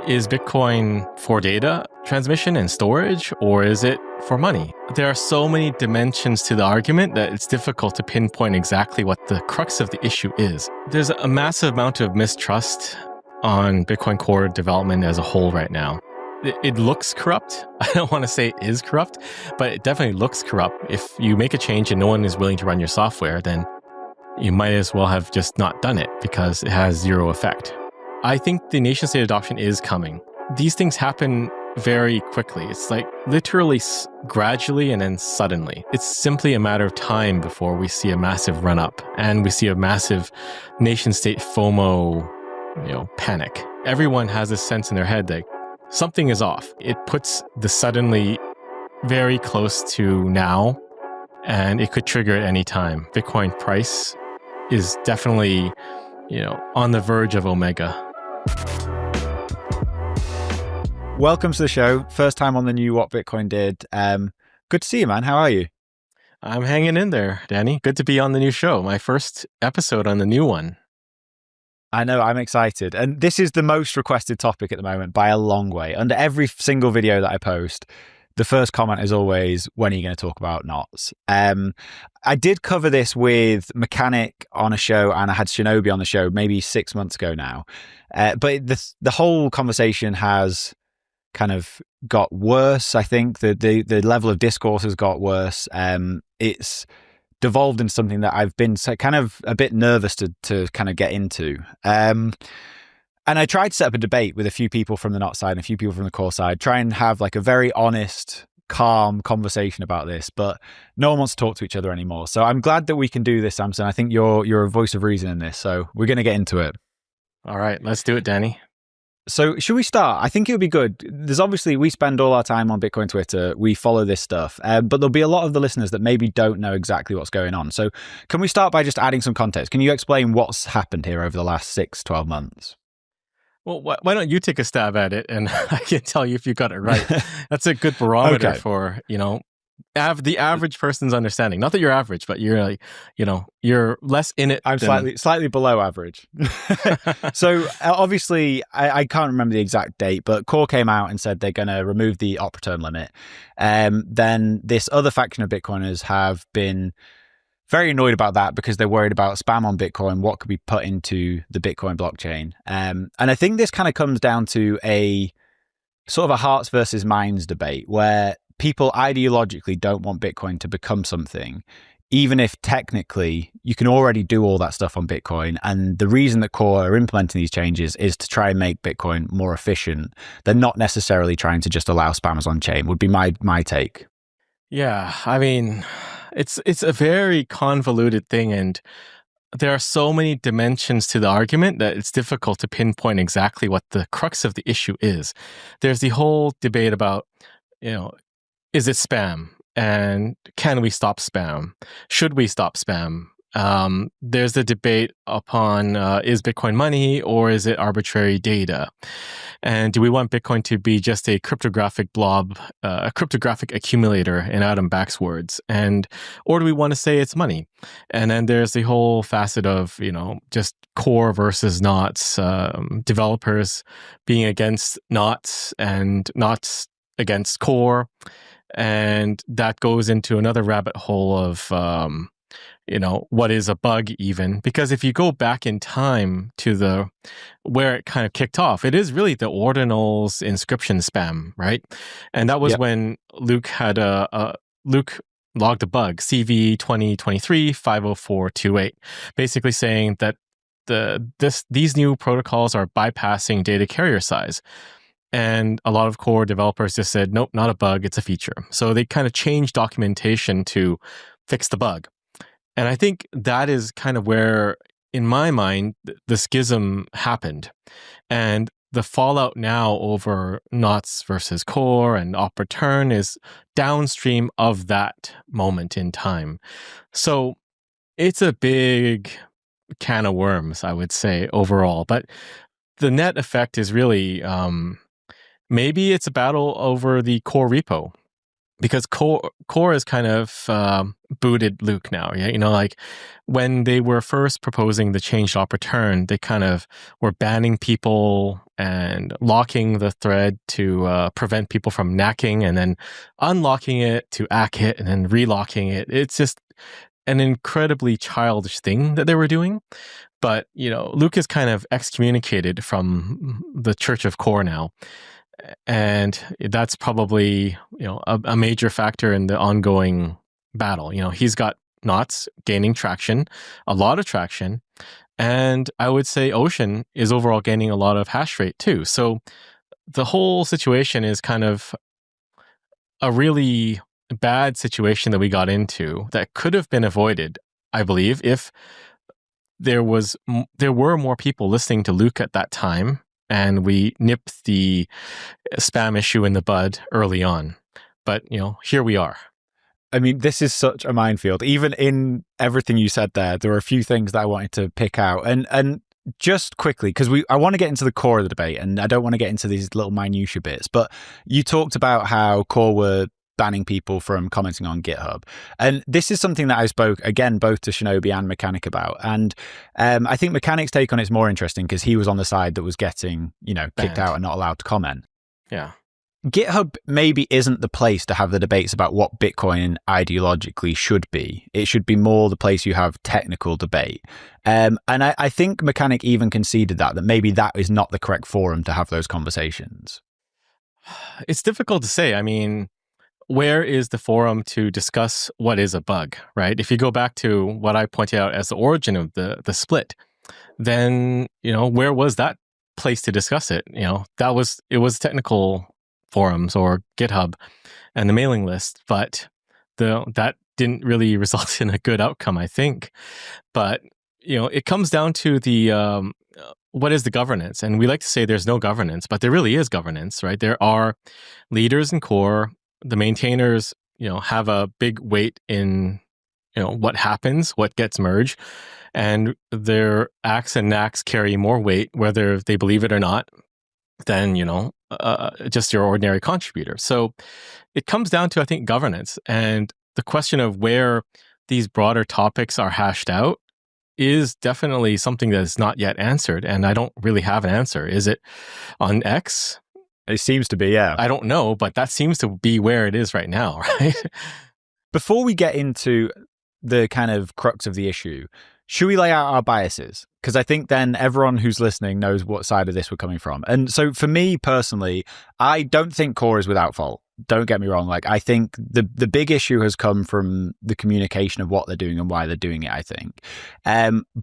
Is Bitcoin for data transmission and storage, or is it for money? There are so many dimensions to the argument that it's difficult to pinpoint exactly what the crux of the issue is. There's a massive amount of mistrust on Bitcoin core development as a whole right now. It looks corrupt. I don't want to say it is corrupt, but it definitely looks corrupt. If you make a change and no one is willing to run your software, then you might as well have just not done it because it has zero effect. I think the nation state adoption is coming. These things happen very quickly. It's like literally gradually and then suddenly. It's simply a matter of time before we see a massive run up and we see a massive nation state FOMO, panic. Everyone has this sense in their head that something is off. It puts the suddenly very close to now, and it could trigger at any time. Bitcoin price is definitely, on the verge of Omega. Welcome to the show. First time on the new What Bitcoin Did. Good to see you, man. How are you? I'm hanging in there, Danny. Good to be on the new show. My first episode on the new one. I know, I'm excited. And this is the most requested topic at the moment by a long way. Under every single video that I post, the first comment is always, when are you going to talk about knots? I did cover this with Mechanic on a show, and I had Shinobi on the show maybe 6 months ago now. But the whole conversation has kind of got worse. I think the level of discourse has got worse. It's devolved into something that I've been kind of a bit nervous to kind of get into. And I tried to set up a debate with a few people from the Knot side and a few people from the core side, try and have like a very honest, calm conversation about this, but no one wants to talk to each other anymore. So I'm glad that we can do this, Samson. I think you're a voice of reason in this. So we're going to get into it. All right, let's do it, Danny. So should we start? I think it would be good. There's obviously, we spend all our time on Bitcoin Twitter. We follow this stuff, but there'll be a lot of the listeners that maybe don't know exactly what's going on. So can we start by just adding some context? Can you explain what's happened here over the last 6-12 months? Well, why don't you take a stab at it, and I can tell you if you got it right. That's a good barometer for, the average person's understanding. Not that you're average, but you're like, you're less in it. I'm slightly below average. So obviously, I can't remember the exact date, but Core came out and said they're going to remove the op return limit. Then this other faction of Bitcoiners have been very annoyed about that because they're worried about spam on Bitcoin, what could be put into the Bitcoin blockchain. And I think this kind of comes down to a sort of a hearts versus minds debate where people ideologically don't want Bitcoin to become something, even if technically you can already do all that stuff on Bitcoin. And the reason that Core are implementing these changes is to try and make Bitcoin more efficient. They're not necessarily trying to just allow spammers on chain, would be my take. Yeah, I mean, it's a very convoluted thing, and there are so many dimensions to the argument that it's difficult to pinpoint exactly what the crux of the issue is. There's the whole debate about, is it spam? And can we stop spam? Should we stop spam? There's the debate upon is Bitcoin money or is it arbitrary data? And do we want Bitcoin to be just a cryptographic blob, a cryptographic accumulator in Adam Back's words? Or do we want to say it's money? And then there's the whole facet of, just core versus knots, developers being against knots and knots against core. And that goes into another rabbit hole of, what is a bug even? Because if you go back in time to where it kind of kicked off, it is really the ordinals inscription spam, right? And that was when Luke had Luke logged a bug, CV 2023-50428, basically saying that these new protocols are bypassing data carrier size. And a lot of core developers just said, nope, not a bug, it's a feature. So they kind of changed documentation to fix the bug. And I think that is kind of where, in my mind, the schism happened. And the fallout now over knots versus core and op return is downstream of that moment in time. So it's a big can of worms, I would say, overall. But the net effect is really... maybe it's a battle over the core repo. because core is kind of booted Luke now. Yeah, like when they were first proposing the change dot return, they kind of were banning people and locking the thread to prevent people from knacking, and then unlocking it to ack it, and then relocking it. It's just an incredibly childish thing that they were doing. But Luke is kind of excommunicated from the Church of Core now. And that's probably, a major factor in the ongoing battle. He's got knots gaining traction, a lot of traction. And I would say Ocean is overall gaining a lot of hash rate too. So the whole situation is kind of a really bad situation that we got into that could have been avoided, I believe, if there were more people listening to Luke at that time, and we nipped the spam issue in the bud early on. But, here we are. I mean, this is such a minefield. Even in everything you said there were a few things that I wanted to pick out. And just quickly, because I want to get into the core of the debate, and I don't want to get into these little minutiae bits, but you talked about how Core were banning people from commenting on GitHub. And this is something that I spoke, again, both to Shinobi and Mechanic about. And I think Mechanic's take on it's more interesting because he was on the side that was getting, kicked out and not allowed to comment. Yeah. GitHub maybe isn't the place to have the debates about what Bitcoin ideologically should be. It should be more the place you have technical debate. And I think Mechanic even conceded that maybe that is not the correct forum to have those conversations. It's difficult to say. I mean, where is the forum to discuss what is a bug, right? If you go back to what I pointed out as the origin of the split, then, where was that place to discuss it? It was technical forums or GitHub and the mailing list, but that didn't really result in a good outcome, I think. But, it comes down to the what is the governance? And we like to say there's no governance, but there really is governance, right? There are leaders in Core. The maintainers, have a big weight in, what happens, what gets merged, and their acts and knacks carry more weight, whether they believe it or not, than, just your ordinary contributor. So it comes down to, I think, governance, and the question of where these broader topics are hashed out is definitely something that is not yet answered, and I don't really have an answer. Is it on X? It seems to be, yeah. I don't know, but that seems to be where it is right now, right? Before we get into the kind of crux of the issue, should we lay out our biases? Because I think then everyone who's listening knows what side of this we're coming from. And so for me personally, I don't think Core is without fault. Don't get me wrong. I think the big issue has come from the communication of what they're doing and why they're doing it, I think.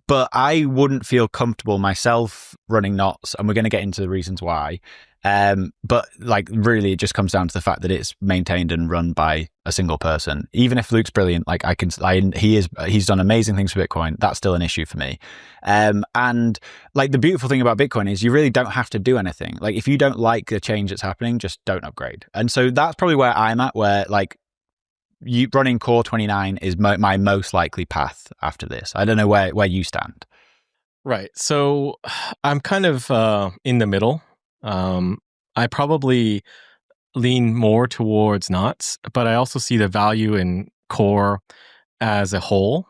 But I wouldn't feel comfortable myself running knots, and we're going to get into the reasons why. But really it just comes down to the fact that it's maintained and run by a single person. Even if Luke's brilliant, he's done amazing things for Bitcoin, that's still an issue for me. And the beautiful thing about Bitcoin is you really don't have to do anything. If you don't like the change that's happening, just don't upgrade. And so that's probably where I'm at, where you running Core 29 is my most likely path after this. I don't know where you stand. Right. So I'm kind of in the middle. I probably lean more towards knots, but I also see the value in Core as a whole.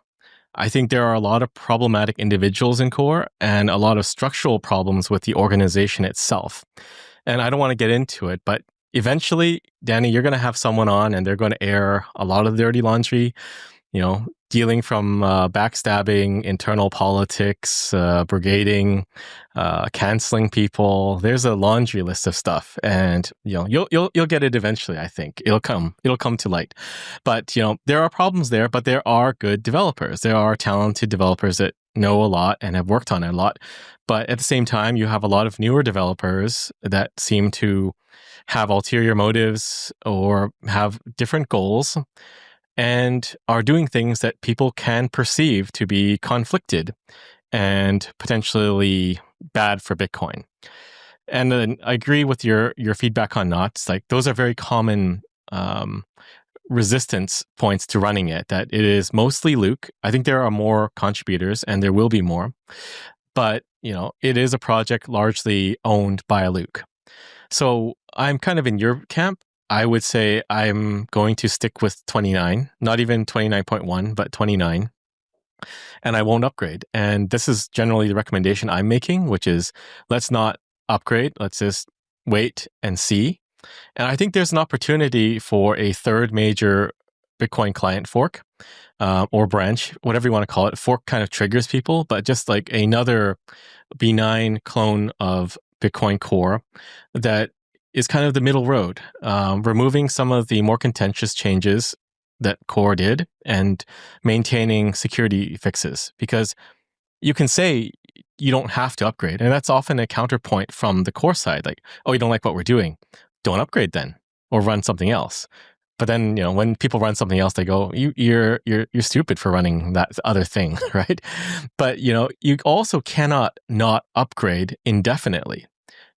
I think there are a lot of problematic individuals in Core and a lot of structural problems with the organization itself. And I don't want to get into it, but eventually, Danny, you're going to have someone on and they're going to air a lot of dirty laundry, dealing from backstabbing, internal politics, brigading, canceling people. There's a laundry list of stuff, and you'll get it eventually. I think it'll come to light. But there are problems there, but there are good developers. There are talented developers that know a lot and have worked on it a lot. But at the same time, you have a lot of newer developers that seem to have ulterior motives or have different goals, and are doing things that people can perceive to be conflicted and potentially bad for Bitcoin. And then I agree with your feedback on knots. Those are very common resistance points to running it, that it is mostly Luke. I think there are more contributors and there will be more, but it is a project largely owned by Luke. So I'm kind of in your camp. I would say I'm going to stick with 29, not even 29.1, but 29. And I won't upgrade. And this is generally the recommendation I'm making, which is let's not upgrade. Let's just wait and see. And I think there's an opportunity for a third major Bitcoin client fork or branch, whatever you want to call it. Fork kind of triggers people, but just like another benign clone of Bitcoin Core that is kind of the middle road, removing some of the more contentious changes that Core did and maintaining security fixes. Because you can say you don't have to upgrade, and that's often a counterpoint from the Core side, like, oh, you don't like what we're doing, don't upgrade then, or run something else. But then, when people run something else, they go, you're stupid for running that other thing, right? But, you also cannot not upgrade indefinitely.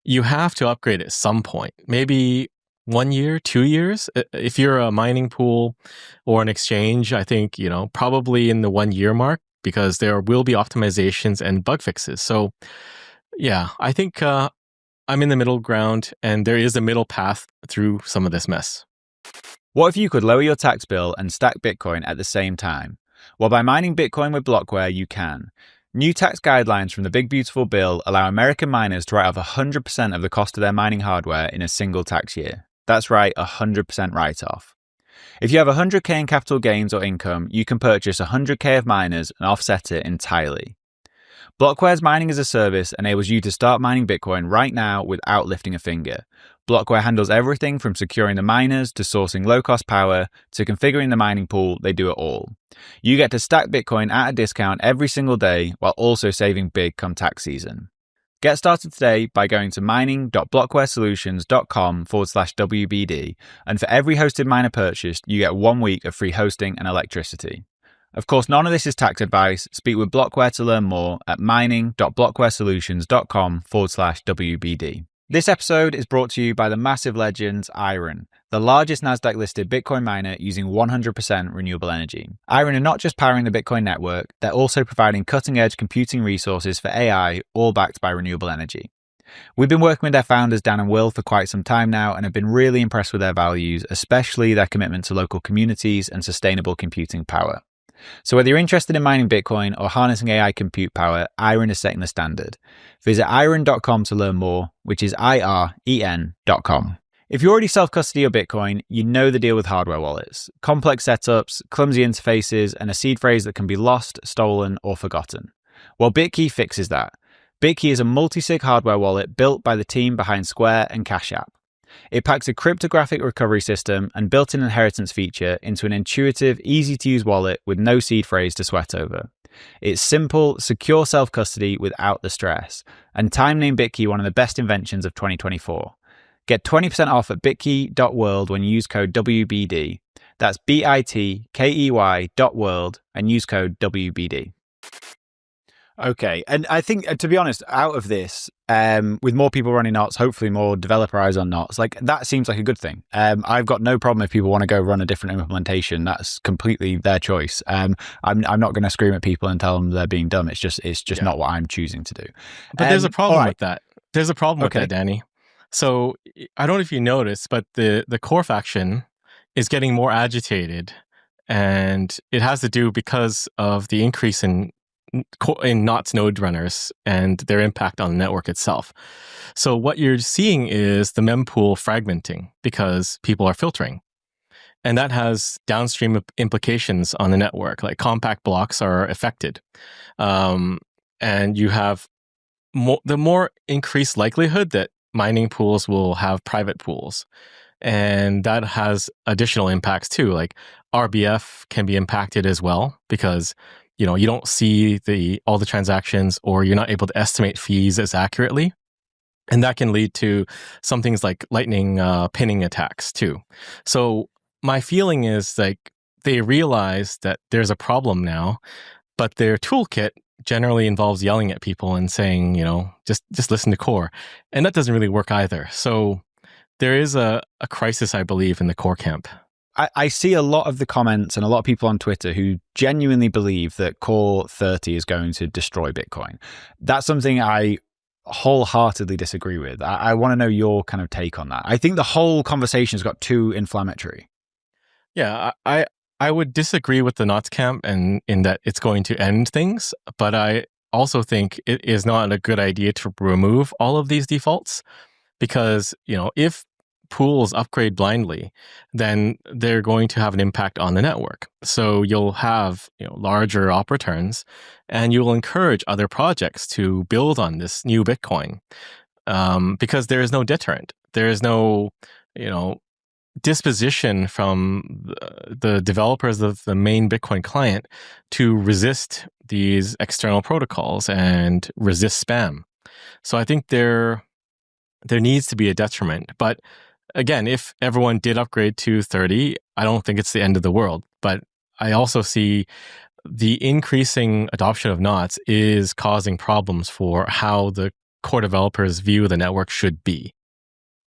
You have to upgrade at some point, maybe 1 year, 2 years. If you're a mining pool or an exchange, I think, probably in the 1 year mark, because there will be optimizations and bug fixes. So yeah, I think I'm in the middle ground, and there is a middle path through some of this mess. What if you could lower your tax bill and stack Bitcoin at the same time? Well, by mining Bitcoin with Blockware, you can. New tax guidelines from the Big Beautiful Bill allow American miners to write off 100% of the cost of their mining hardware in a single tax year. That's right, 100% write-off. If you have 100k in capital gains or income, you can purchase 100k of miners and offset it entirely. Blockware's mining as a service enables you to start mining Bitcoin right now without lifting a finger. Blockware handles everything from securing the miners to sourcing low-cost power to configuring the mining pool. They do it all. You get to stack Bitcoin at a discount every single day while also saving big come tax season. Get started today by going to mining.blockwaresolutions.com/WBD, and for every hosted miner purchased, you get 1 week of free hosting and electricity. Of course, none of this is tax advice. Speak with Blockware to learn more at mining.blockwaresolutions.com/WBD. This episode is brought to you by the massive legends Iron, the largest Nasdaq-listed Bitcoin miner using 100% renewable energy. Iron are not just powering the Bitcoin network, they're also providing cutting-edge computing resources for AI, all backed by renewable energy. We've been working with their founders, Dan and Will, for quite some time now and have been really impressed with their values, especially their commitment to local communities and sustainable computing power. So whether you're interested in mining Bitcoin or harnessing AI compute power, Iron is setting the standard. Visit iron.com to learn more, which is IREN.com. If you already self-custody your Bitcoin, you know the deal with hardware wallets. Complex setups, clumsy interfaces, and a seed phrase that can be lost, stolen, or forgotten. Well, Bitkey fixes that. Bitkey is a multi-sig hardware wallet built by the team behind Square and Cash App. It packs a cryptographic recovery system and built-in inheritance feature into an intuitive, easy-to-use wallet with no seed phrase to sweat over. It's simple, secure self-custody without the stress, and Time named Bitkey one of the best inventions of 2024. Get 20% off at bitkey.world when you use code WBD. That's bitkey.world and use code WBD. Okay, and I think, to be honest, out of this, with more people running knots, hopefully more developer eyes on knots, like that seems like a good thing. I've got no problem if people want to go run a different implementation. That's completely their choice. I'm not going to scream at people and tell them they're being dumb. It's just not what I'm choosing to do. But there's a problem with that. There's a problem with that, Danny. So I don't know if you noticed, but the core faction is getting more agitated, and it has to do because of the increase in knots node runners and their impact on the network itself. So what you're seeing is the mempool fragmenting because people are filtering. And that has downstream implications on the network, like compact blocks are affected. And you have the more increased likelihood that mining pools will have private pools. And that has additional impacts too, like RBF can be impacted as well because you don't see all the transactions, or you're not able to estimate fees as accurately. And that can lead to some things like lightning pinning attacks too. So my feeling is like they realize that there's a problem now, but their toolkit generally involves yelling at people and saying, just listen to core. And that doesn't really work either. So there is a crisis, I believe, in the core camp. I see a lot of the comments and a lot of people on Twitter who genuinely believe that Core 30 is going to destroy Bitcoin. That's something I wholeheartedly disagree with. I want to know your kind of take on that. I think the whole conversation has got too inflammatory. Yeah, I would disagree with the knots camp and in that it's going to end things, but I also think it is not a good idea to remove all of these defaults because, if pools upgrade blindly, then they're going to have an impact on the network. So you'll have, larger op returns and you'll encourage other projects to build on this new Bitcoin because there is no deterrent. There is no, disposition from the developers of the main Bitcoin client to resist these external protocols and resist spam. So I think there needs to be a detriment. But again, if everyone did upgrade to 30, I don't think it's the end of the world. But I also see the increasing adoption of knots is causing problems for how the core developers view the network should be.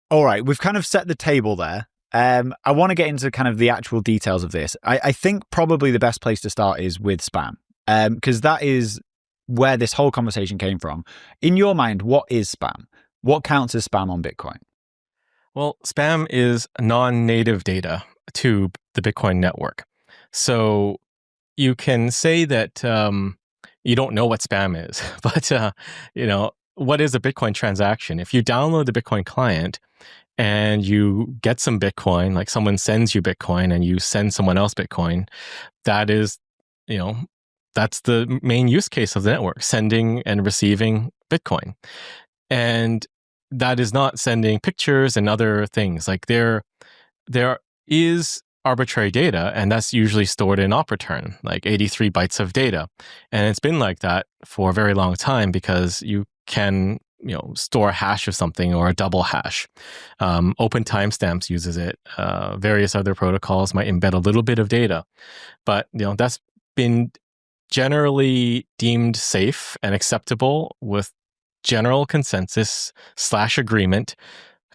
All right, we've kind of set the table there. I want to get into kind of the actual details of this. I think probably the best place to start is with spam, because that is where this whole conversation came from. In your mind, what is spam? What counts as spam on Bitcoin? Well, spam is non-native data to the Bitcoin network. So you can say that you don't know what spam is, but what is a Bitcoin transaction? If you download the Bitcoin client and you get some Bitcoin, like someone sends you Bitcoin and you send someone else Bitcoin, that is, that's the main use case of the network, sending and receiving Bitcoin. And that is not sending pictures and other things. Like there is arbitrary data, and that's usually stored in op return, like 83 bytes of data. And it's been like that for a very long time because you can store a hash of something or a double hash. Open timestamps uses it. Various other protocols might embed a little bit of data, but that's been generally deemed safe and acceptable with general consensus / agreement.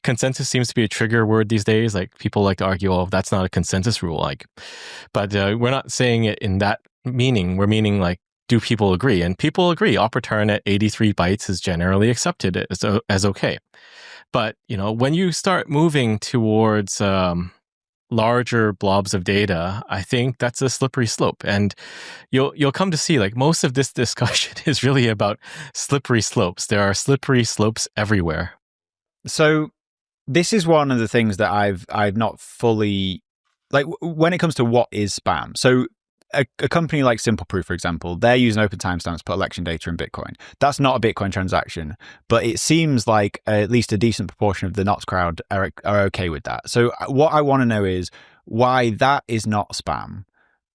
Consensus seems to be a trigger word these days. Like people like to argue, oh, that's not a consensus rule. But we're not saying it in that meaning. We're meaning like, do people agree? And people agree. Op return at 83 bytes is generally accepted as okay. But when you start moving towards larger blobs of data, I think that's a slippery slope. And you'll come to see like most of this discussion is really about slippery slopes. There are slippery slopes everywhere. So this is one of the things that I've not fully, like when it comes to what is spam. So a company like Simple Proof, for example, they're using open timestamps to put election data in Bitcoin. That's not a Bitcoin transaction, but it seems like at least a decent proportion of the Knots crowd are okay with that. So what I want to know is why that is not spam,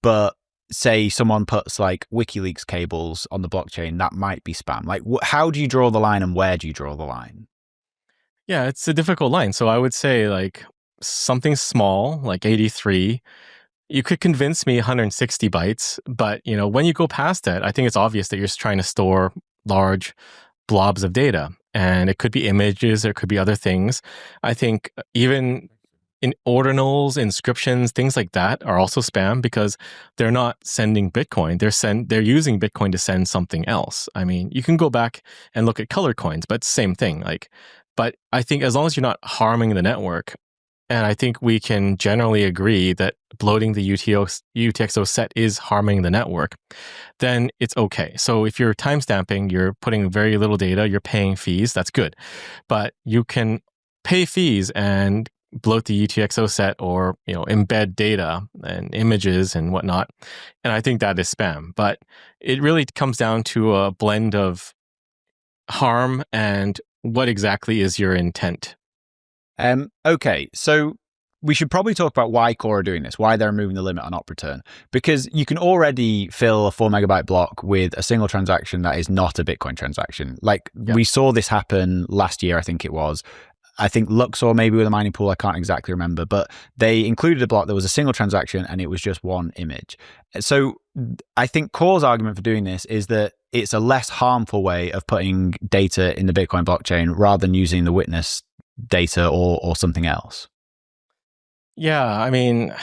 but say someone puts like WikiLeaks cables on the blockchain, that might be spam. Like how do you draw the line and where do you draw the line? Yeah, it's a difficult line. So I would say like something small, like 83, you could convince me 160 bytes, but when you go past that, I think it's obvious that you're just trying to store large blobs of data, and it could be images, it could be other things. I think even in ordinals, inscriptions, things like that are also spam because they're not sending Bitcoin. They're using Bitcoin to send something else. I mean, you can go back and look at color coins, but same thing. But I think as long as you're not harming the network, and I think we can generally agree that bloating the UTXO set is harming the network, then it's okay. So if you're timestamping, you're putting very little data, you're paying fees, that's good. But you can pay fees and bloat the UTXO set or embed data and images and whatnot. And I think that is spam. But it really comes down to a blend of harm and what exactly is your intent. Okay, so we should probably talk about why Core are doing this, why they're removing the limit on op return, because you can already fill a 4 megabyte block with a single transaction that is not a Bitcoin transaction. We saw this happen last year, I think it was. I think Luxor maybe with a mining pool, I can't exactly remember, but they included a block that was a single transaction and it was just one image. So I think Core's argument for doing this is that it's a less harmful way of putting data in the Bitcoin blockchain rather than using the witness data or something else. Yeah, I mean,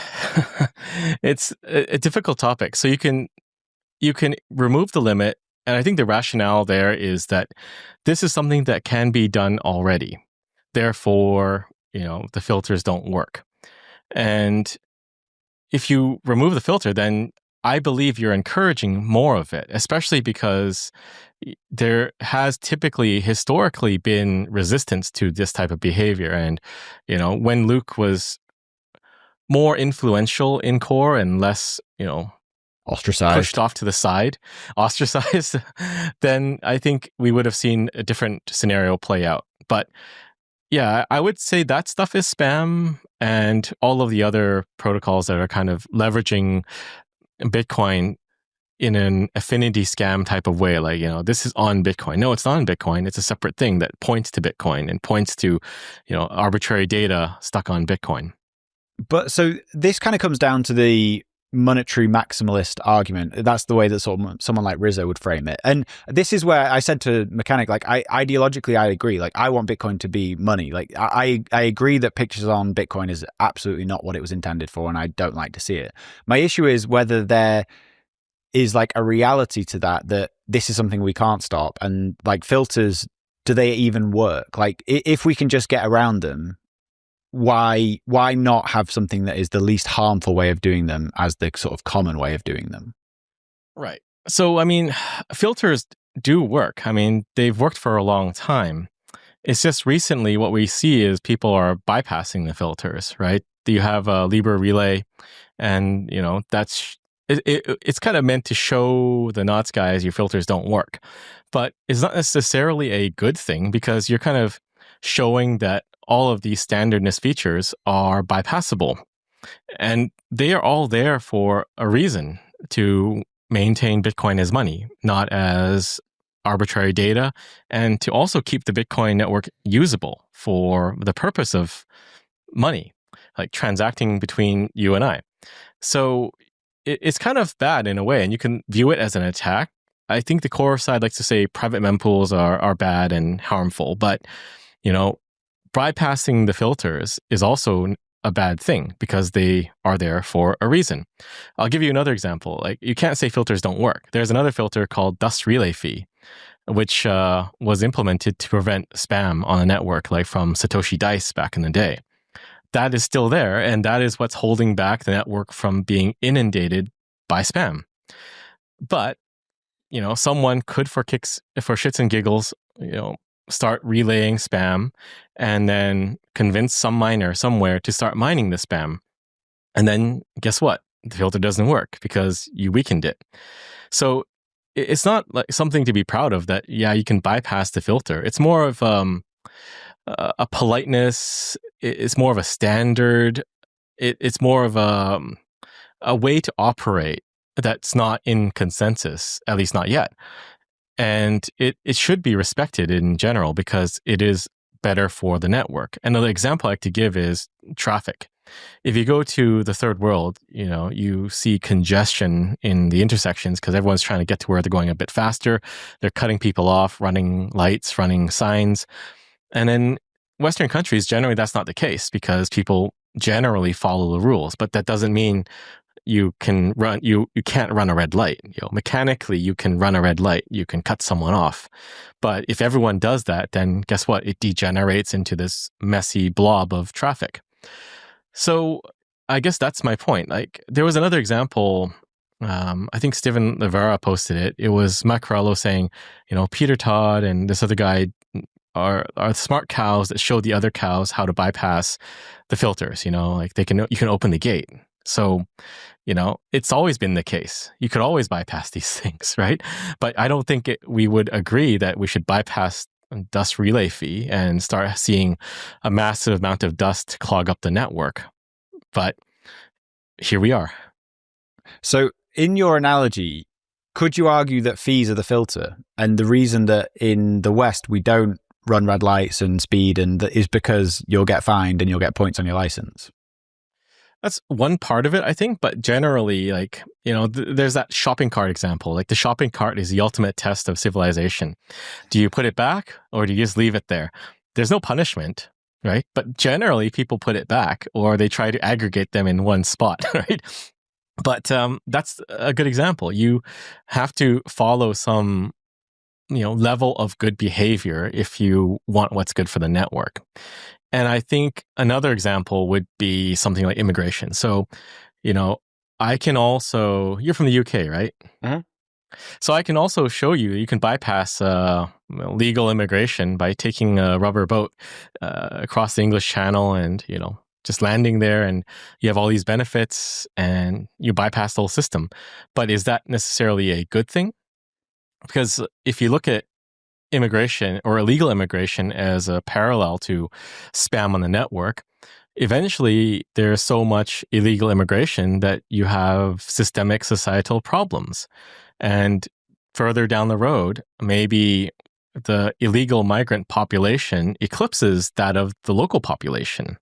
it's a difficult topic. So you can remove the limit And I think the rationale there is that this is something that can be done already. Therefore, the filters don't work. And if you remove the filter, then I believe you're encouraging more of it, especially because there has typically historically been resistance to this type of behavior. And, when Luke was more influential in core and less, ostracized, pushed off to the side, ostracized, then I think we would have seen a different scenario play out. But yeah, I would say that stuff is spam, and all of the other protocols that are kind of leveraging Bitcoin in an affinity scam type of way, like, this is on Bitcoin. No, it's not on Bitcoin. It's a separate thing that points to Bitcoin and points to, arbitrary data stuck on Bitcoin. But so this kind of comes down to the monetary maximalist argument. That's the way that someone like Rizzo would frame it. And this is where I said to Mechanic, like, ideologically, I agree. Like, I want Bitcoin to be money. Like, I agree that pictures on Bitcoin is absolutely not what it was intended for, and I don't like to see it. My issue is whether there is like a reality to that this is something we can't stop. And like filters, do they even work? Like, if we can just get around them, why not have something that is the least harmful way of doing them as the sort of common way of doing them? Right. So, I mean, filters do work. I mean, they've worked for a long time. It's just recently what we see is people are bypassing the filters, right? You have a Libra relay, and, it's kind of meant to show the knots guys your filters don't work. But it's not necessarily a good thing, because you're kind of showing that all of these standardness features are bypassable. And they are all there for a reason, to maintain Bitcoin as money, not as arbitrary data, and to also keep the Bitcoin network usable for the purpose of money, like transacting between you and I. So it's kind of bad in a way, and you can view it as an attack. I think the core side likes to say private mempools are bad and harmful, but, bypassing the filters is also a bad thing, because they are there for a reason. I'll give you another example. Like, you can't say filters don't work. There's another filter called dust relay fee, which was implemented to prevent spam on a network, like from Satoshi Dice back in the day. That is still there, and that is what's holding back the network from being inundated by spam. But, someone could, for shits and giggles, start relaying spam, and then convince some miner somewhere to start mining the spam. And then guess what? The filter doesn't work because you weakened it. So it's not like something to be proud of that, yeah, you can bypass the filter. It's more of a politeness. It's more of a standard. It's more of a way to operate that's not in consensus, at least not yet. And it should be respected in general, because it is better for the network. Another example I like to give is traffic. If you go to the third world, you see congestion in the intersections because everyone's trying to get to where they're going a bit faster. They're cutting people off, running lights, running signs. And in Western countries, generally that's not the case, because people generally follow the rules. But that doesn't mean you can't run a red light. Mechanically, you can run a red light. You can cut someone off. But if everyone does that, then guess what? It degenerates into this messy blob of traffic. So I guess that's my point. Like, there was another example. I think Steven Rivera posted it. It was Macarello saying, Peter Todd and this other guy are smart cows that show the other cows how to bypass the filters. Like you can open the gate. So, it's always been the case. You could always bypass these things, right? But I don't think we would agree that we should bypass dust relay fee and start seeing a massive amount of dust clog up the network. But here we are. So in your analogy, could you argue that fees are the filter? And the reason that in the West we don't run red lights and speed is because you'll get fined and you'll get points on your license? That's one part of it, I think. But generally, there's that shopping cart example. Like, the shopping cart is the ultimate test of civilization. Do you put it back, or do you just leave it there? There's no punishment, right? But generally, people put it back, or they try to aggregate them in one spot, right? But that's a good example. You have to follow some level of good behavior if you want what's good for the network. And I think another example would be something like immigration. So, I can also, you're from the UK, right? Mm-hmm. So I can also show you can bypass legal immigration by taking a rubber boat across the English Channel and, just landing there, and you have all these benefits and you bypass the whole system. But is that necessarily a good thing? Because if you look at immigration or illegal immigration as a parallel to spam on the network, eventually there's so much illegal immigration that you have systemic societal problems. And further down the road, maybe the illegal migrant population eclipses that of the local population.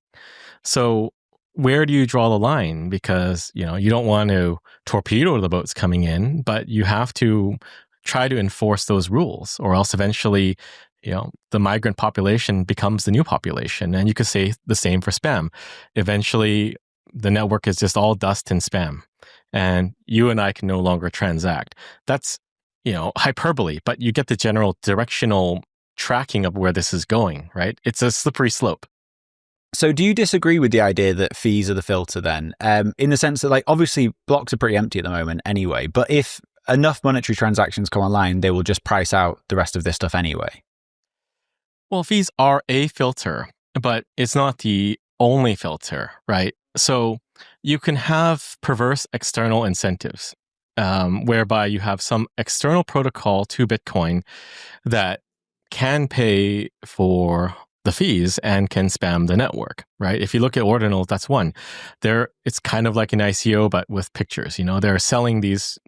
So where do you draw the line? Because, you don't want to torpedo the boats coming in, but you have to try to enforce those rules, or else eventually, the migrant population becomes the new population. And you could say the same for spam. Eventually, the network is just all dust and spam, and you and I can no longer transact. That's, hyperbole, but you get the general directional tracking of where this is going, right? It's a slippery slope. So do you disagree with the idea that fees are the filter then? In the sense that, obviously blocks are pretty empty at the moment anyway, but if enough monetary transactions come online, they will just price out the rest of this stuff anyway. Well, fees are a filter, but it's not the only filter, right? So you can have perverse external incentives, whereby you have some external protocol to Bitcoin that can pay for the fees and can spam the network, right? If you look at ordinals, that's one. It's kind of like an ICO, but with pictures. They're selling these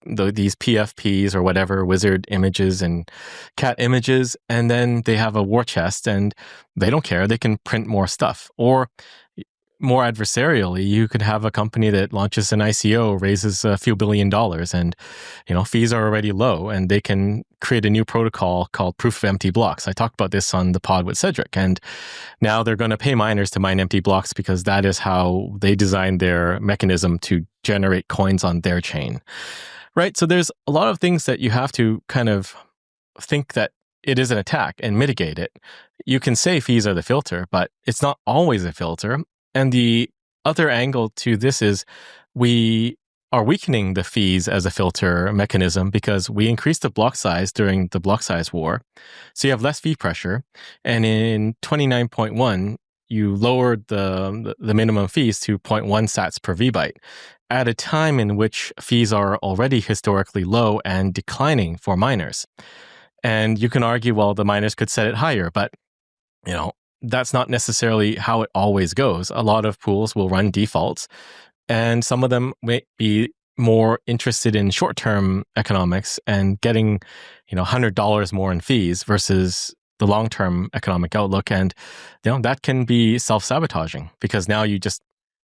PFPs or whatever, wizard images and cat images, and then they have a war chest and they don't care. They can print more stuff. Or more adversarially, you could have a company that launches an ICO, raises a few $1 billion, and fees are already low, and they can create a new protocol called proof of empty blocks. I talked about this on the pod with Cedric, and now they're going to pay miners to mine empty blocks because that is how they designed their mechanism to generate coins on their chain. Right? So there's a lot of things that you have to kind of think that it is an attack and mitigate it. You can say fees are the filter, but it's not always a filter. And the other angle to this is we are weakening the fees as a filter mechanism because we increased the block size during the block size war. So you have less fee pressure. And in 29.1, you lowered the minimum fees to 0.1 sats per VByte at a time in which fees are already historically low and declining for miners. And you can argue, well, the miners could set it higher, but that's not necessarily how it always goes. A lot of pools will run defaults, and some of them may be more interested in short-term economics and getting, $100 more in fees versus the long-term economic outlook. And, that can be self-sabotaging because now you just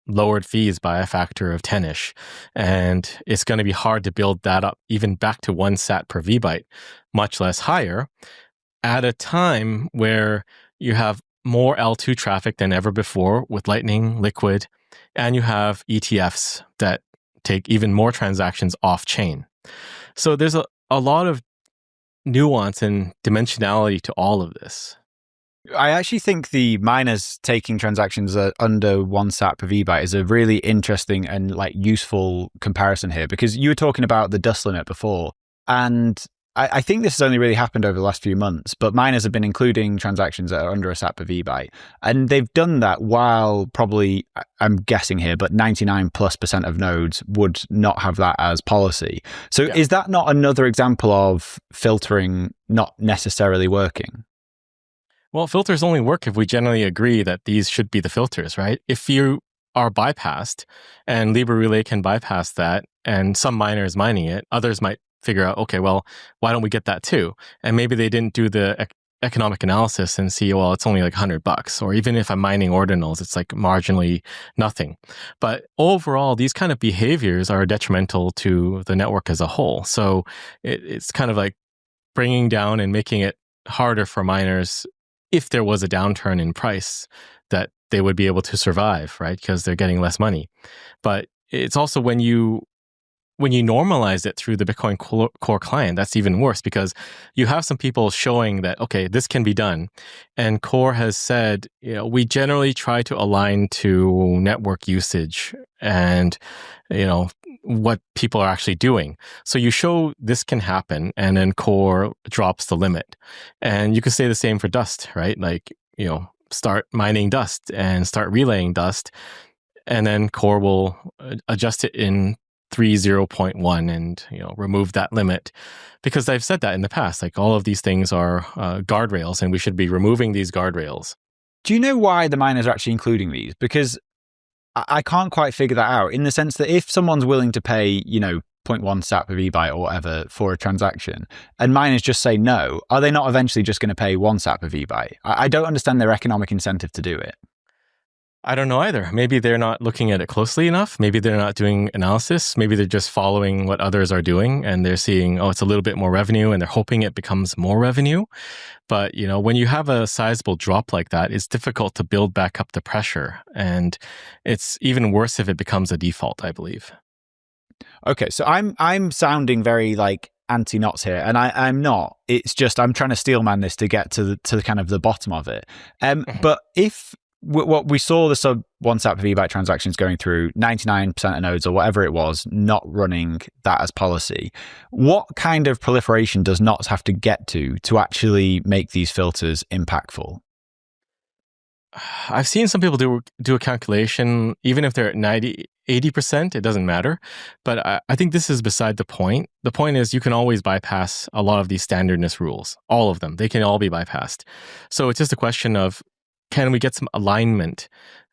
lowered fees by a factor of 10-ish. And it's going to be hard to build that up even back to 1 sat per VByte, much less higher, at a time where you have more L2 traffic than ever before with Lightning, Liquid, and you have ETFs that take even more transactions off chain. So there's a lot of nuance and dimensionality to all of this. I actually think the miners taking transactions under 1 sat per VByte is a really interesting and useful comparison here, because you were talking about the dust limit before, and I think this has only really happened over the last few months, but miners have been including transactions that are under 1 sat per VByte. And they've done that while probably, I'm guessing here, but 99+% of nodes would not have that as policy. So Is that not another example of filtering not necessarily working? Well, filters only work if we generally agree that these should be the filters, right? If you are bypassed and Libra Relay can bypass that and some miner is mining it, others might figure out, okay, well, why don't we get that too? And maybe they didn't do the economic analysis and see, well, it's only $100. Or even if I'm mining ordinals, it's marginally nothing. But overall, these kind of behaviors are detrimental to the network as a whole. So it's kind of bringing down and making it harder for miners, if there was a downturn in price, that they would be able to survive, right? Because they're getting less money. But it's also when you when you normalize it through the Bitcoin core client, that's even worse because you have some people showing that, okay, this can be done. And core has said, we generally try to align to network usage and, what people are actually doing. So you show this can happen, and then core drops the limit. And you could say the same for dust, right? Like, start mining dust and start relaying dust, and then core will adjust it in 3.0.1 and remove that limit, because I've said that in the past. Like, all of these things are guardrails, and we should be removing these guardrails. Do you know why the miners are actually including these? Because I can't quite figure that out, in the sense that if someone's willing to pay, 0.1 sat per VByte or whatever for a transaction, and miners just say no, are they not eventually just going to pay 1 sat per VByte? I don't understand their economic incentive to do it. I don't know either. Maybe they're not looking at it closely enough. Maybe they're not doing analysis. Maybe they're just following what others are doing, and they're seeing, it's a little bit more revenue, and they're hoping it becomes more revenue. But, when you have a sizable drop like that, it's difficult to build back up the pressure. And it's even worse if it becomes a default, I believe. Okay, so I'm sounding very anti-knots here, and I'm not. It's just I'm trying to steelman this to get to kind of the bottom of it. But if what we saw, the sub 1 sat per VByte transactions going through, 99% of nodes or whatever it was not running that as policy, what kind of proliferation does knots have to get to actually make these filters impactful? I've seen some people do a calculation, even if they're at 80%, it doesn't matter. But I think this is beside the point. The point is you can always bypass a lot of these standardness rules, all of them. They can all be bypassed. So it's just a question of, can we get some alignment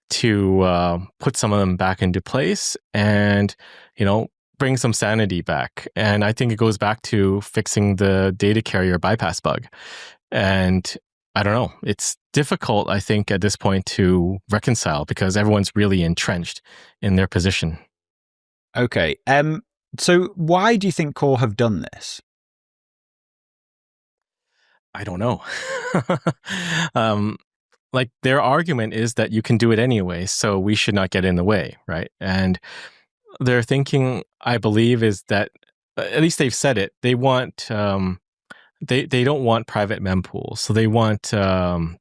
to put some of them back into place and, bring some sanity back? And I think it goes back to fixing the data carrier bypass bug. And I don't know. It's difficult, I think, at this point to reconcile because everyone's really entrenched in their position. Okay. So why do you think Core have done this? I don't know. Their argument is that you can do it anyway, so we should not get in the way, right? And their thinking, I believe, is that, at least they've said it, they want... They don't want private mempools, so they want to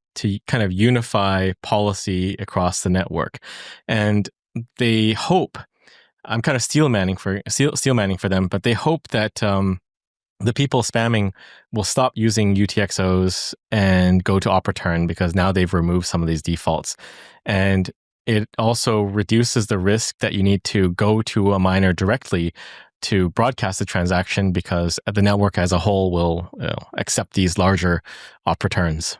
kind of unify policy across the network, and they hope. I'm kind of steel manning for them, but they hope that the people spamming will stop using UTXOs and go to op return, because now they've removed some of these defaults, and it also reduces the risk that you need to go to a miner directly to broadcast the transaction, because the network as a whole will accept these larger op returns.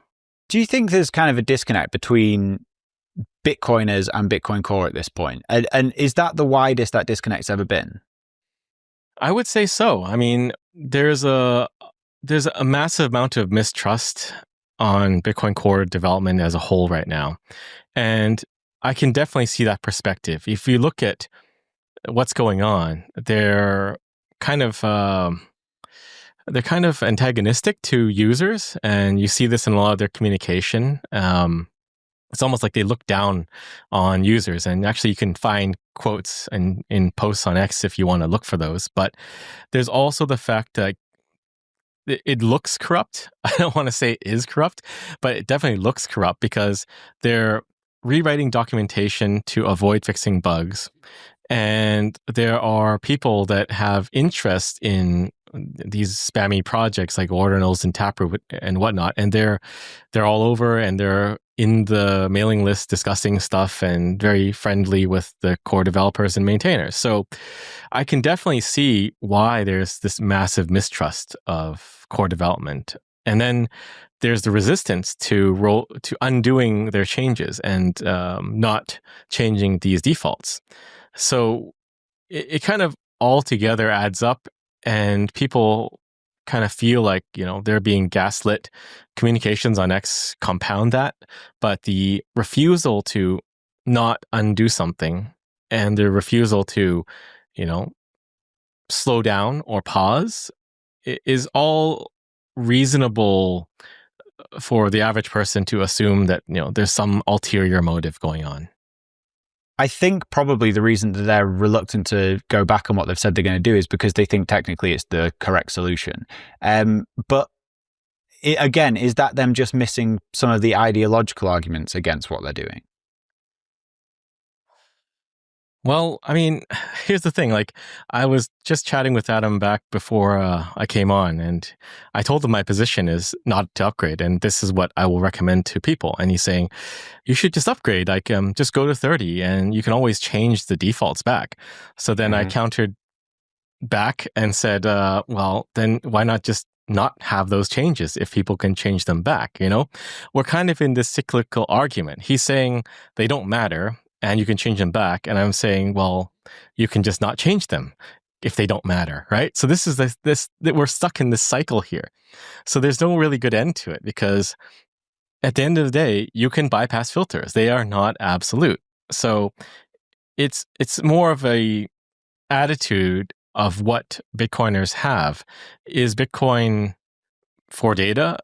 Do you think there's kind of a disconnect between Bitcoiners and Bitcoin Core at this point? And is that the widest that disconnect's ever been? I would say so. I mean, there's a massive amount of mistrust on Bitcoin Core development as a whole right now. And I can definitely see that perspective. If you look at what's going on, they're kind of antagonistic to users, and you see this in a lot of their communication. It's almost like they look down on users, and actually you can find quotes in posts on X if you want to look for those. But there's also the fact that it looks corrupt. I don't want to say it is corrupt, but it definitely looks corrupt because they're rewriting documentation to avoid fixing bugs. And there are people that have interest in these spammy projects like Ordinals and Taproot and whatnot, and they're all over, and they're in the mailing list discussing stuff and very friendly with the core developers and maintainers. So I can definitely see why there's this massive mistrust of core development. And then there's the resistance to undoing their changes and not changing these defaults. So it kind of all together adds up, and people kind of feel like, they're being gaslit. Communications on X compound that, but the refusal to not undo something and the refusal to, slow down or pause is all reasonable for the average person to assume that, there's some ulterior motive going on. I think probably the reason that they're reluctant to go back on what they've said they're going to do is because they think technically it's the correct solution. But again, is that them just missing some of the ideological arguments against what they're doing? Well, I mean, here's the thing. Like, I was just chatting with Adam back before I came on, and I told him my position is not to upgrade, and this is what I will recommend to people. And he's saying, you should just upgrade. Like, just go to 30, and you can always change the defaults back. So then I countered back and said, well, then why not just not have those changes if people can change them back? You know, we're kind of in this cyclical argument. He's saying they don't matter and you can change them back. And I'm saying, well, you can just not change them if they don't matter, right? So this is this that we're stuck in this cycle here. So there's no really good end to it, because at the end of the day, you can bypass filters. They are not absolute. So it's more of a attitude of what Bitcoiners have. Is Bitcoin for data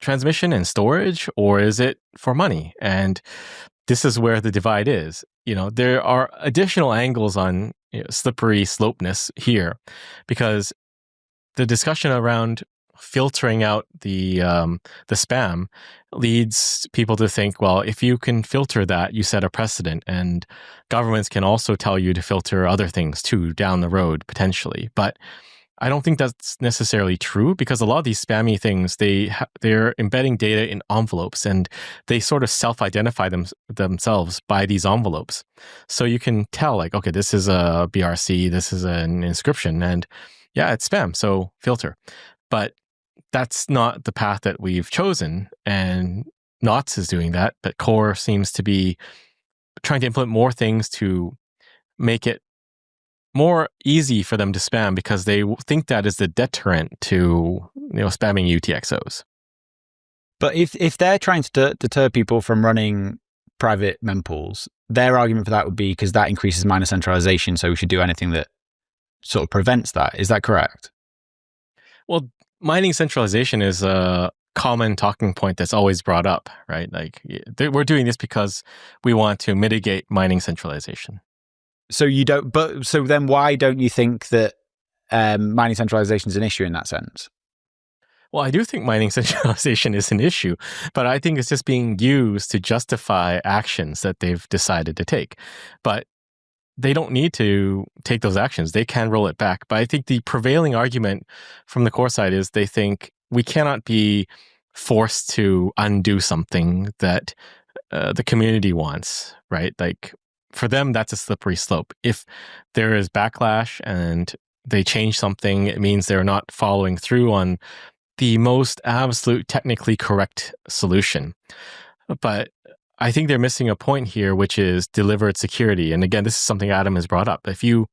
transmission and storage, or is it for money? And this is where the divide is. You know, there are additional angles on slippery slopeness here, because the discussion around filtering out the spam leads people to think, well, if you can filter that, you set a precedent, and governments can also tell you to filter other things too down the road potentially. But I don't think that's necessarily true, because a lot of these spammy things, they're embedding data in envelopes, and they sort of self-identify themselves by these envelopes. So you can tell, like, okay, this is a BRC, this is an inscription, and yeah, it's spam, so filter. But that's not the path that we've chosen, and Knots is doing that, but Core seems to be trying to implement more things to make it more easy for them to spam, because they think that is the deterrent to spamming UTXOs. But if they're trying to deter people from running private mempools, their argument for that would be because that increases miner centralization, so we should do anything that sort of prevents that. Is that correct? Well, mining centralization is a common talking point that's always brought up, right? Like, we're doing this because we want to mitigate mining centralization. So you don't, but so then why don't you think that mining centralization is an issue in that sense? Well, I do think mining centralization is an issue, but I think it's just being used to justify actions that they've decided to take. But they don't need to take those actions. They can roll it back. But I think the prevailing argument from the Core side is they think we cannot be forced to undo something that the community wants, right? Like, for them, that's a slippery slope. If there is backlash and they change something, it means they're not following through on the most absolute technically correct solution. But I think they're missing a point here, which is delivered security. And again, this is something Adam has brought up. If you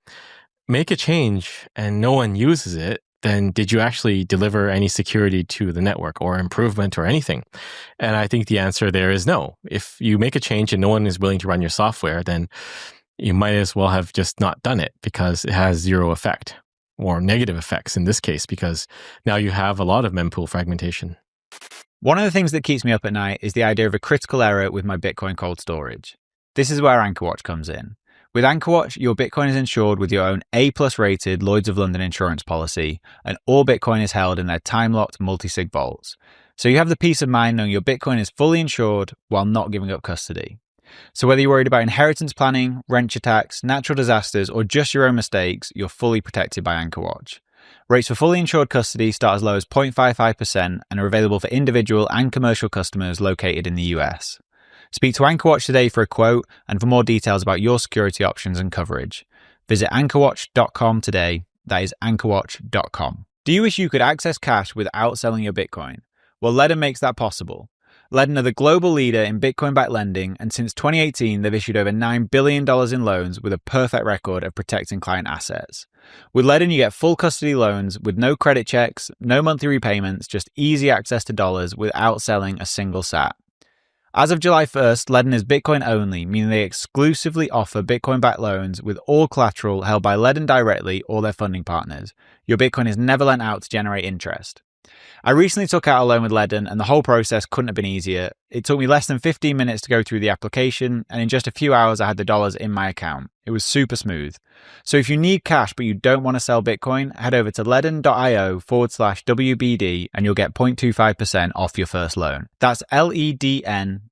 make a change and no one uses it, then did you actually deliver any security to the network or improvement or anything? And I think the answer there is no. If you make a change and no one is willing to run your software, then you might as well have just not done it, because it has zero effect, or negative effects in this case, because now you have a lot of mempool fragmentation. One of the things that keeps me up at night is the idea of a critical error with my Bitcoin cold storage. This is where AnchorWatch comes in. With AnchorWatch, your Bitcoin is insured with your own A+ rated Lloyd's of London insurance policy, and all Bitcoin is held in their time-locked multi-sig vaults. So you have the peace of mind knowing your Bitcoin is fully insured while not giving up custody. So whether you're worried about inheritance planning, wrench attacks, natural disasters, or just your own mistakes, you're fully protected by AnchorWatch. Rates for fully insured custody start as low as 0.55% and are available for individual and commercial customers located in the US. Speak to AnchorWatch today for a quote and for more details about your security options and coverage. Visit anchorwatch.com today. That is anchorwatch.com. Do you wish you could access cash without selling your Bitcoin? Well, Ledden makes that possible. Ledden are the global leader in Bitcoin-backed lending, and since 2018, they've issued over $9 billion in loans with a perfect record of protecting client assets. With Ledden, you get full custody loans with no credit checks, no monthly repayments, just easy access to dollars without selling a single sat. As of July 1st, Ledden is Bitcoin only, meaning they exclusively offer Bitcoin-backed loans with all collateral held by Ledden directly or their funding partners. Your Bitcoin is never lent out to generate interest. I recently took out a loan with Ledden, and the whole process couldn't have been easier. It took me less than 15 minutes to go through the application, and in just a few hours I had the dollars in my account. It was super smooth. So if you need cash but you don't want to sell Bitcoin, head over to ledden.io/WBD and you'll get 0.25% off your first loan. That's ledn.io/WBD.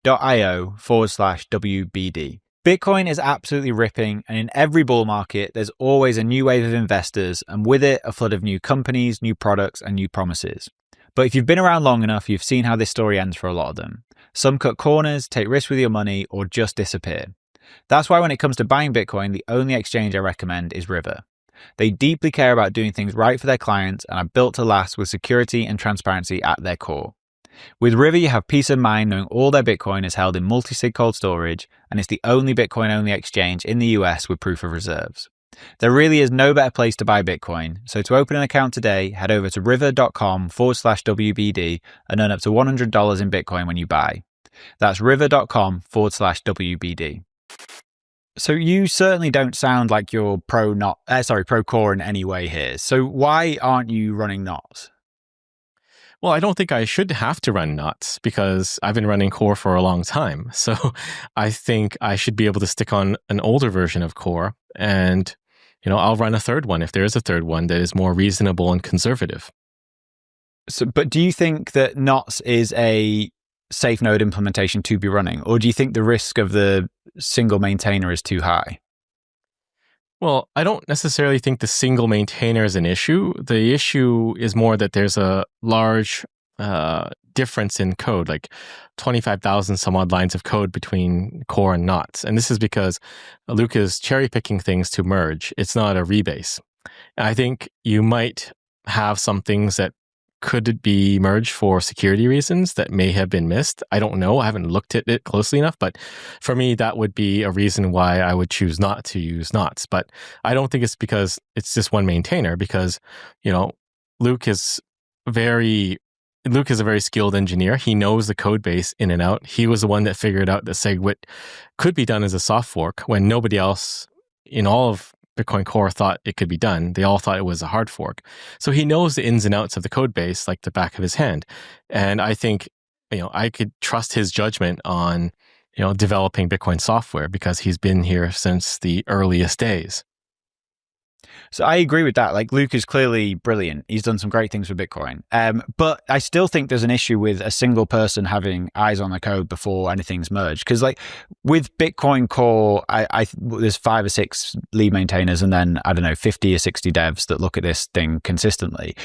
Bitcoin is absolutely ripping, and in every bull market, there's always a new wave of investors, and with it, a flood of new companies, new products, and new promises. But if you've been around long enough, you've seen how this story ends for a lot of them. Some cut corners, take risks with your money, or just disappear. That's why when it comes to buying Bitcoin, the only exchange I recommend is River. They deeply care about doing things right for their clients and are built to last with security and transparency at their core. With River, you have peace of mind knowing all their Bitcoin is held in multi-sig cold storage, and it's the only Bitcoin-only exchange in the US with proof of reserves. There really is no better place to buy Bitcoin, so to open an account today, head over to river.com/WBD and earn up to $100 in Bitcoin when you buy. That's river.com/WBD. So you certainly don't sound like you're pro core in any way here. So why aren't you running knots? Well, I don't think I should have to run knots because I've been running core for a long time. So I think I should be able to stick on an older version of core and, I'll run a third one if there is a third one that is more reasonable and conservative. So, but do you think that knots is a safe node implementation to be running, or do you think the risk of the single maintainer is too high? Well, I don't necessarily think the single maintainer is an issue. The issue is more that there's a large difference in code, like 25,000 some odd lines of code between core and knots. And this is because Luke is cherry picking things to merge. It's not a rebase. I think you might have some things that could be merged for security reasons that may have been missed. I don't know. I haven't looked at it closely enough, but for me, that would be a reason why I would choose not to use knots. But I don't think it's because it's just one maintainer, because, Luke is a very skilled engineer. He knows the code base in and out. He was the one that figured out that SegWit could be done as a soft fork when nobody else in all of Bitcoin Core thought it could be done. They all thought it was a hard fork. So he knows the ins and outs of the code base like the back of his hand. And I think, I could trust his judgment on, developing Bitcoin software because he's been here since the earliest days. So I agree with that. Like, Luke is clearly brilliant. He's done some great things for Bitcoin. But I still think there's an issue with a single person having eyes on the code before anything's merged. Because with Bitcoin Core, there's 5 or 6 lead maintainers and then, 50 or 60 devs that look at this thing consistently.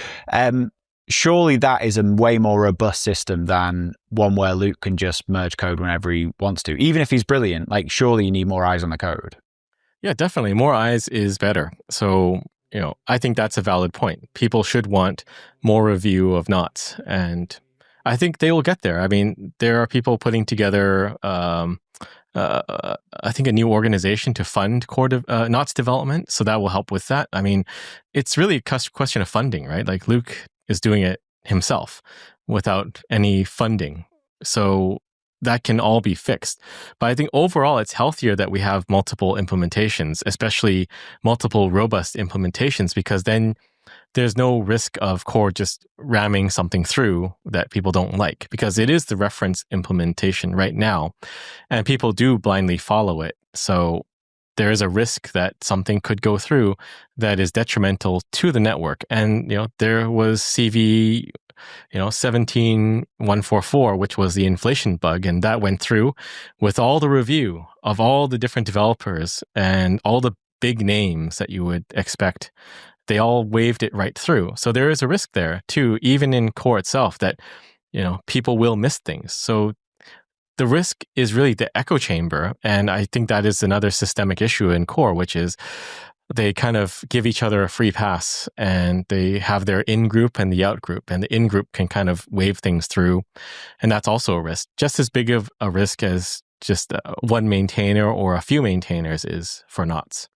Surely that is a way more robust system than one where Luke can just merge code whenever he wants to. Even if he's brilliant, surely you need more eyes on the code. Yeah, definitely. More eyes is better. So, I think that's a valid point. People should want more review of knots, and I think they will get there. I mean, there are people putting together, I think, a new organization to fund knots development, so that will help with that. I mean, it's really a question of funding, right? Like, Luke is doing it himself without any funding. So that can all be fixed. But I think overall, it's healthier that we have multiple implementations, especially multiple robust implementations, because then there's no risk of core just ramming something through that people don't like, because it is the reference implementation right now, and people do blindly follow it. So there is a risk that something could go through that is detrimental to the network. And, there was CV 17144, which was the inflation bug. And that went through with all the review of all the different developers and all the big names that you would expect. They all waved it right through. So there is a risk there too, even in core itself, that, people will miss things. So the risk is really the echo chamber. And I think that is another systemic issue in core, which is they kind of give each other a free pass, and they have their in-group and the out-group, and the in-group can kind of wave things through. And that's also a risk, just as big of a risk as just one maintainer or a few maintainers is for knots.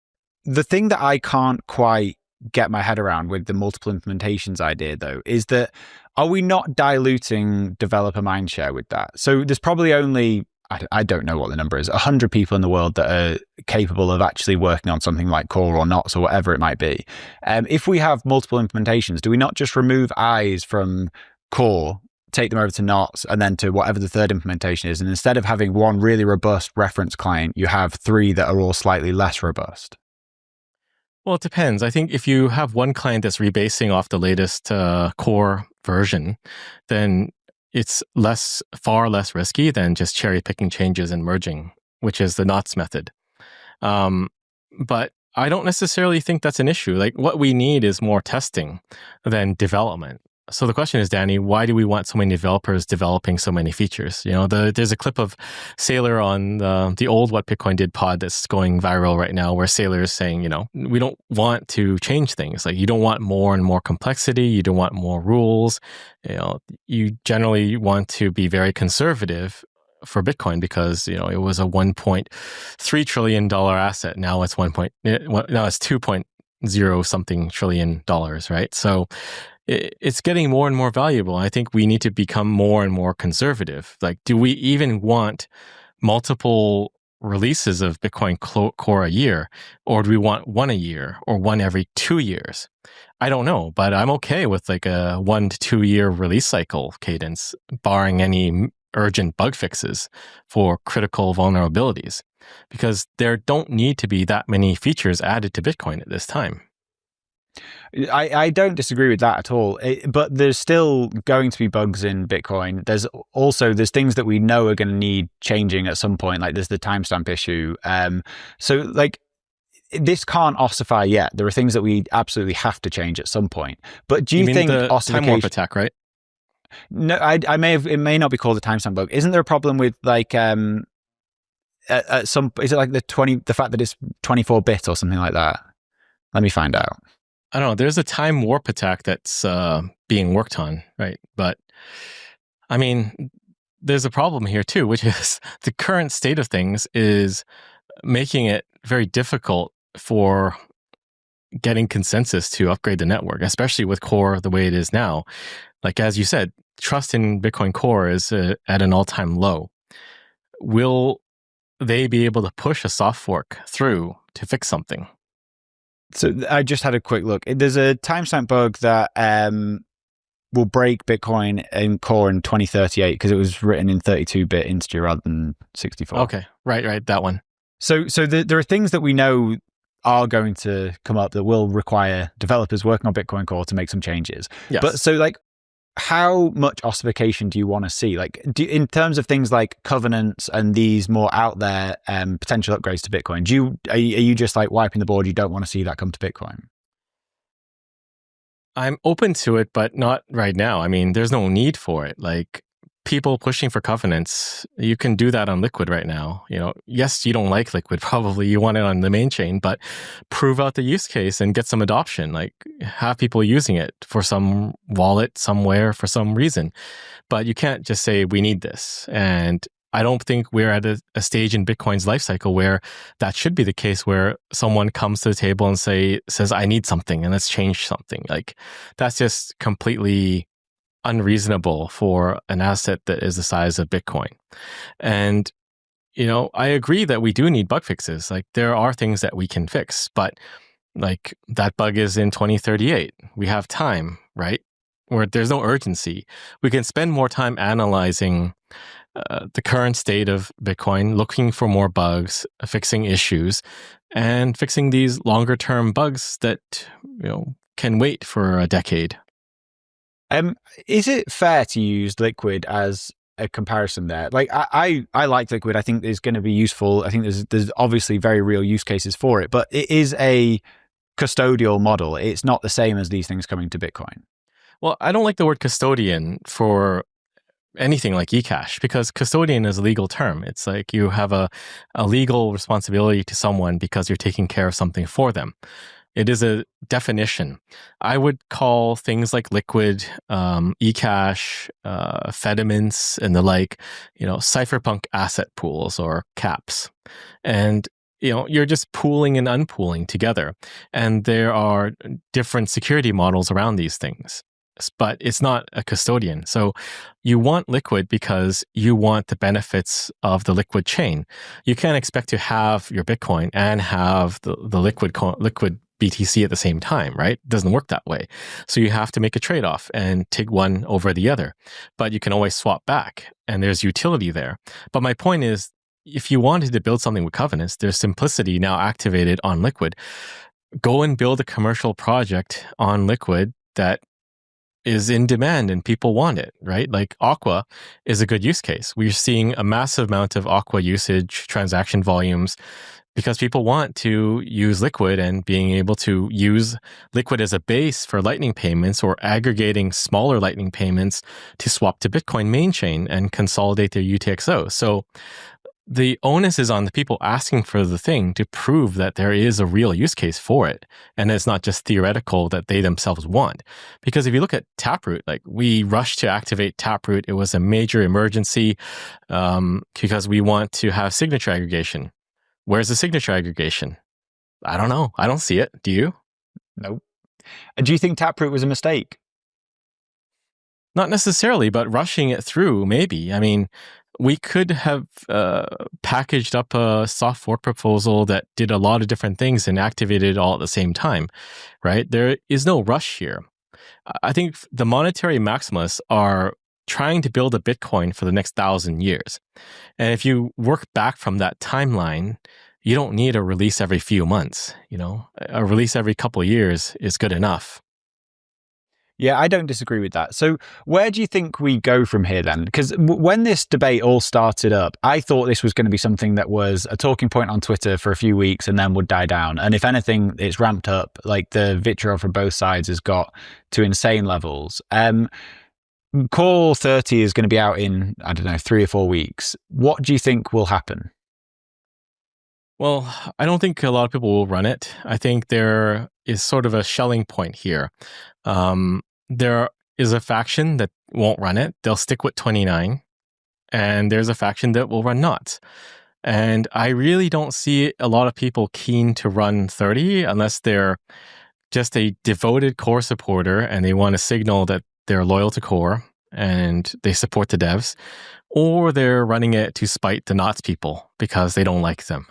The thing that I can't quite get my head around with the multiple implementations idea, though, is that are we not diluting developer mindshare with that? So there's probably only, I don't know what the number is, 100 people in the world that are capable of actually working on something like core or knots or whatever it might be. If we have multiple implementations, do we not just remove eyes from core, take them over to knots, and then to whatever the third implementation is? And instead of having one really robust reference client, you have 3 that are all slightly less robust. Well, it depends. I think if you have one client that's rebasing off the latest core version, then it's far less risky than just cherry picking changes and merging, which is the knots method. But I don't necessarily think that's an issue. Like, what we need is more testing than development. So the question is, Danny, why do we want so many developers developing so many features? You know, there's a clip of Saylor on the old What Bitcoin Did pod that's going viral right now, where Saylor is saying, you know, we don't want to change things. Like, you don't want more and more complexity. You don't want more rules. You know, you generally want to be very conservative for Bitcoin because, you know, it was a $1.3 trillion asset. Now it's 2.0 something trillion dollars, right? So it's getting more and more valuable. I think we need to become more and more conservative. Like, do we even want multiple releases of Bitcoin Core a year? Or do we want one a year or one every 2 years? I don't know, but I'm okay with like a 1 to 2 year release cycle cadence, barring any urgent bug fixes for critical vulnerabilities, because there don't need to be that many features added to Bitcoin at this time. I don't disagree with that at all, but there's still going to be bugs in Bitcoin. There's things that we know are going to need changing at some point, like there's the timestamp issue. So like, this can't ossify yet. There are things that we absolutely have to change at some point. But do you think the ossification, time warp attack, right? No, it may not be called a timestamp bug. Isn't there a problem with like is it like the fact that it's 24-bit or something like that? Let me find out. I don't know. There's a time warp attack that's being worked on, right? But I mean, there's a problem here too, which is the current state of things is making it very difficult for getting consensus to upgrade the network, especially with Core the way it is now. Like, as you said, trust in Bitcoin Core is at an all-time low. Will they be able to push a soft fork through to fix something? So I just had a quick look. There's a timestamp bug that will break Bitcoin in Core in 2038 because it was written in 32-bit integer rather than 64. Okay, right, that one. So there are things that we know are going to come up that will require developers working on Bitcoin Core to make some changes. Yes. But so like, how much ossification do you want to see? Like, in terms of things like covenants and these more out there potential upgrades to Bitcoin, are you just like wiping the board? You don't want to see that come to Bitcoin? I'm open to it, but not right now. I mean, there's no need for it. Like, people pushing for covenants, you can do that on Liquid right now. You know, yes, you don't like Liquid, probably you want it on the main chain, but prove out the use case and get some adoption. Like, have people using it for some wallet somewhere for some reason. But you can't just say, we need this. And I don't think we're at a stage in Bitcoin's life cycle where that should be the case, where someone comes to the table and says, I need something and let's change something. Like, that's just completely unreasonable for an asset that is the size of Bitcoin. And, you know, I agree that we do need bug fixes. Like, there are things that we can fix, but like, that bug is in 2038. We have time, right? Where there's no urgency. We can spend more time analyzing the current state of Bitcoin, looking for more bugs, fixing issues, and fixing these longer term bugs that, you know, can wait for a decade. Is it fair to use Liquid as a comparison there? Like, I like Liquid. I think it's going to be useful. I think there's obviously very real use cases for it, but it is a custodial model. It's not the same as these things coming to Bitcoin. Well, I don't like the word custodian for anything like eCash, because custodian is a legal term. It's like you have a legal responsibility to someone because you're taking care of something for them. It is a definition. I would call things like Liquid, eCash, Fediments, and the like, you know, cypherpunk asset pools or caps. And, you know, you're just pooling and unpooling together. And there are different security models around these things. but it's not a custodian. So you want Liquid because you want the benefits of the Liquid chain. You can't expect to have your Bitcoin and have the Liquid BTC at the same time, right? It doesn't work that way. So you have to make a trade-off and take one over the other. But you can always swap back, and there's utility there. But my point is, if you wanted to build something with covenants, there's simplicity now activated on Liquid. Go and build a commercial project on Liquid that is in demand and people want it, right? Like Aqua is a good use case. We're seeing a massive amount of Aqua usage, transaction volumes, because people want to use Liquid, and being able to use Liquid as a base for Lightning payments or aggregating smaller Lightning payments to swap to Bitcoin main chain and consolidate their UTXO. So the onus is on the people asking for the thing to prove that there is a real use case for it. And it's not just theoretical that they themselves want. Because if you look at Taproot, like we rushed to activate Taproot. It was a major emergency because we want to have signature aggregation. Where's the signature aggregation? I don't know. I don't see it. Do you? Nope. Do you think Taproot was a mistake? Not necessarily, but rushing it through, maybe. I mean, we could have packaged up a soft fork proposal that did a lot of different things and activated it all at the same time, right? There is no rush here. I think the monetary maximalists are trying to build a Bitcoin for the next 1,000 years. And if you work back from that timeline, you don't need a release every few months. You know, a release every couple of years is good enough. Yeah, I don't disagree with that. So where do you think we go from here then? Because when this debate all started up, I thought this was going to be something that was a talking point on Twitter for a few weeks and then would die down. And if anything, it's ramped up. Like the vitriol from both sides has got to insane levels. Core 30 is going to be out in, I don't know, 3 or 4 weeks. What do you think will happen? Well, I don't think a lot of people will run it. I think there is sort of a shelling point here. There is a faction that won't run it. They'll stick with 29. And there's a faction that will run knots. And I really don't see a lot of people keen to run 30 unless they're just a devoted core supporter and they want to signal that they're loyal to core and they support the devs, or they're running it to spite the knots people because they don't like them.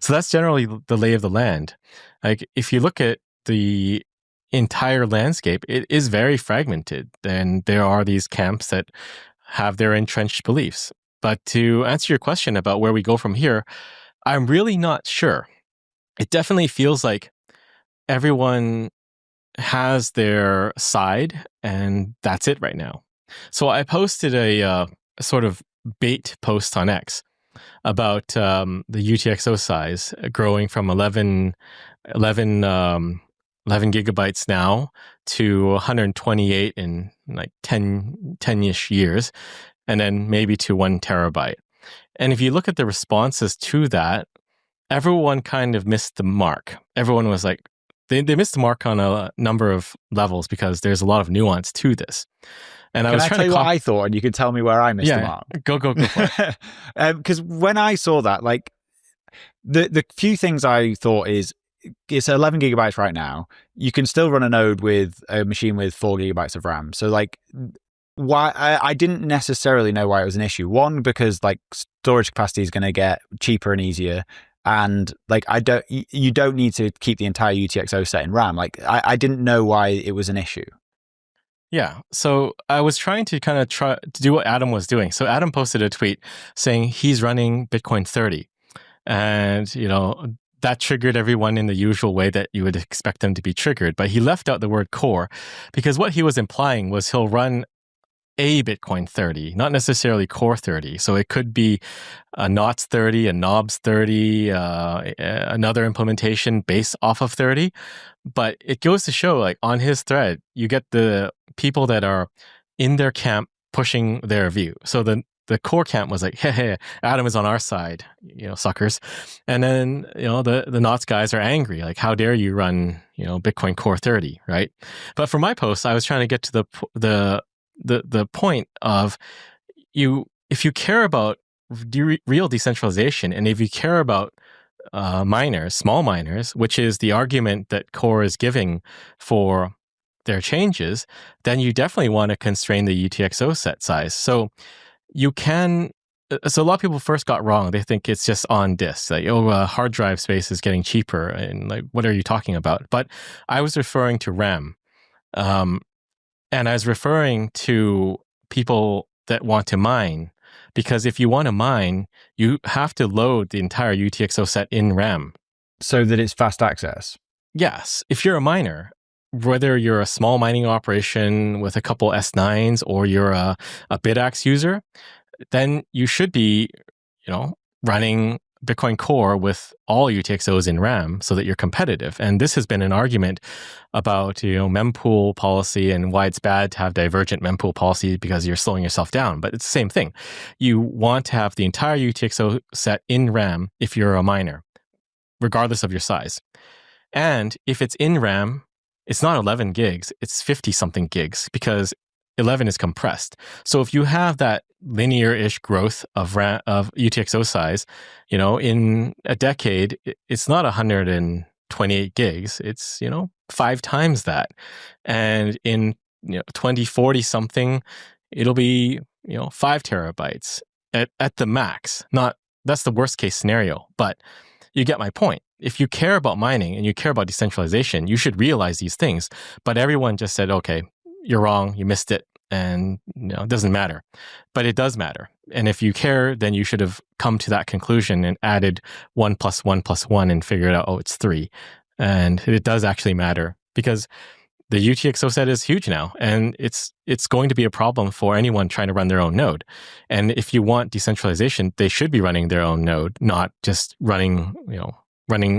So that's generally the lay of the land. Like if you look at the entire landscape, it is very fragmented, and there are these camps that have their entrenched beliefs. But to answer your question about where we go from here, I'm really not sure. It definitely feels like everyone has their side, and that's it right now. So I posted a sort of bait post on X about the UTXO size growing from 11 gigabytes now to 128 in like 10-ish years, and then maybe to 1 terabyte. And if you look at the responses to that, everyone kind of missed the mark. Everyone was like, they missed the mark on a number of levels because there's a lot of nuance to this. And I was trying to what I thought, and you could tell me where I missed the mark. Go for it. Because when I saw that, like the few things I thought is, it's 11 gigabytes right now. You can still run a node with a machine with 4 gigabytes of RAM. So like, why I didn't necessarily know why it was an issue. One, because like storage capacity is going to get cheaper and easier. And like, you don't need to keep the entire UTXO set in RAM. Like I didn't know why it was an issue. Yeah. So I was trying to kind of try to do what Adam was doing. So Adam posted a tweet saying he's running Bitcoin 30. And, you know, that triggered everyone in the usual way that you would expect them to be triggered. But he left out the word core because what he was implying was he'll run a Bitcoin 30, not necessarily core 30. So it could be a knots 30, a knobs 30, another implementation based off of 30. But it goes to show, like on his thread, you get the people that are in their camp pushing their view. So the core camp was like, hey, Adam is on our side, you know, suckers. And then, you know, the knots guys are angry. Like, how dare you run, you know, Bitcoin core 30, right? But for my post, I was trying to get to the point of if you care about real decentralization, and if you care about miners, small miners, which is the argument that core is giving for their changes, then you definitely want to constrain the UTXO set size. So you can. So a lot of people first got wrong. They think it's just on disk. Like, hard drive space is getting cheaper, and like, what are you talking about? But I was referring to RAM, and I was referring to people that want to mine, because if you want to mine, you have to load the entire UTXO set in RAM, so that it's fast access. Yes, if you're a miner, whether you're a small mining operation with a couple S9s or you're a BitAxe user, then you should be, running Bitcoin Core with all UTXOs in RAM so that you're competitive. And this has been an argument about, mempool policy and why it's bad to have divergent mempool policy because you're slowing yourself down. But it's the same thing. You want to have the entire UTXO set in RAM if you're a miner, regardless of your size. And if it's in RAM, it's not 11 gigs, it's 50 something gigs because 11 is compressed. So if you have that linear-ish growth of UTXO size, in a decade, it's not 128 gigs. It's, 5 times that. And in 2040 something, it'll be, 5 terabytes at the max. That's the worst case scenario, but you get my point. If you care about mining and you care about decentralization, you should realize these things. But everyone just said, okay, you're wrong, you missed it, and it doesn't matter. But it does matter. And if you care, then you should have come to that conclusion and added 1 + 1 + 1 and figured out, it's 3. And it does actually matter because the UTXO set is huge now, and it's going to be a problem for anyone trying to run their own node. And if you want decentralization, they should be running their own node, not just running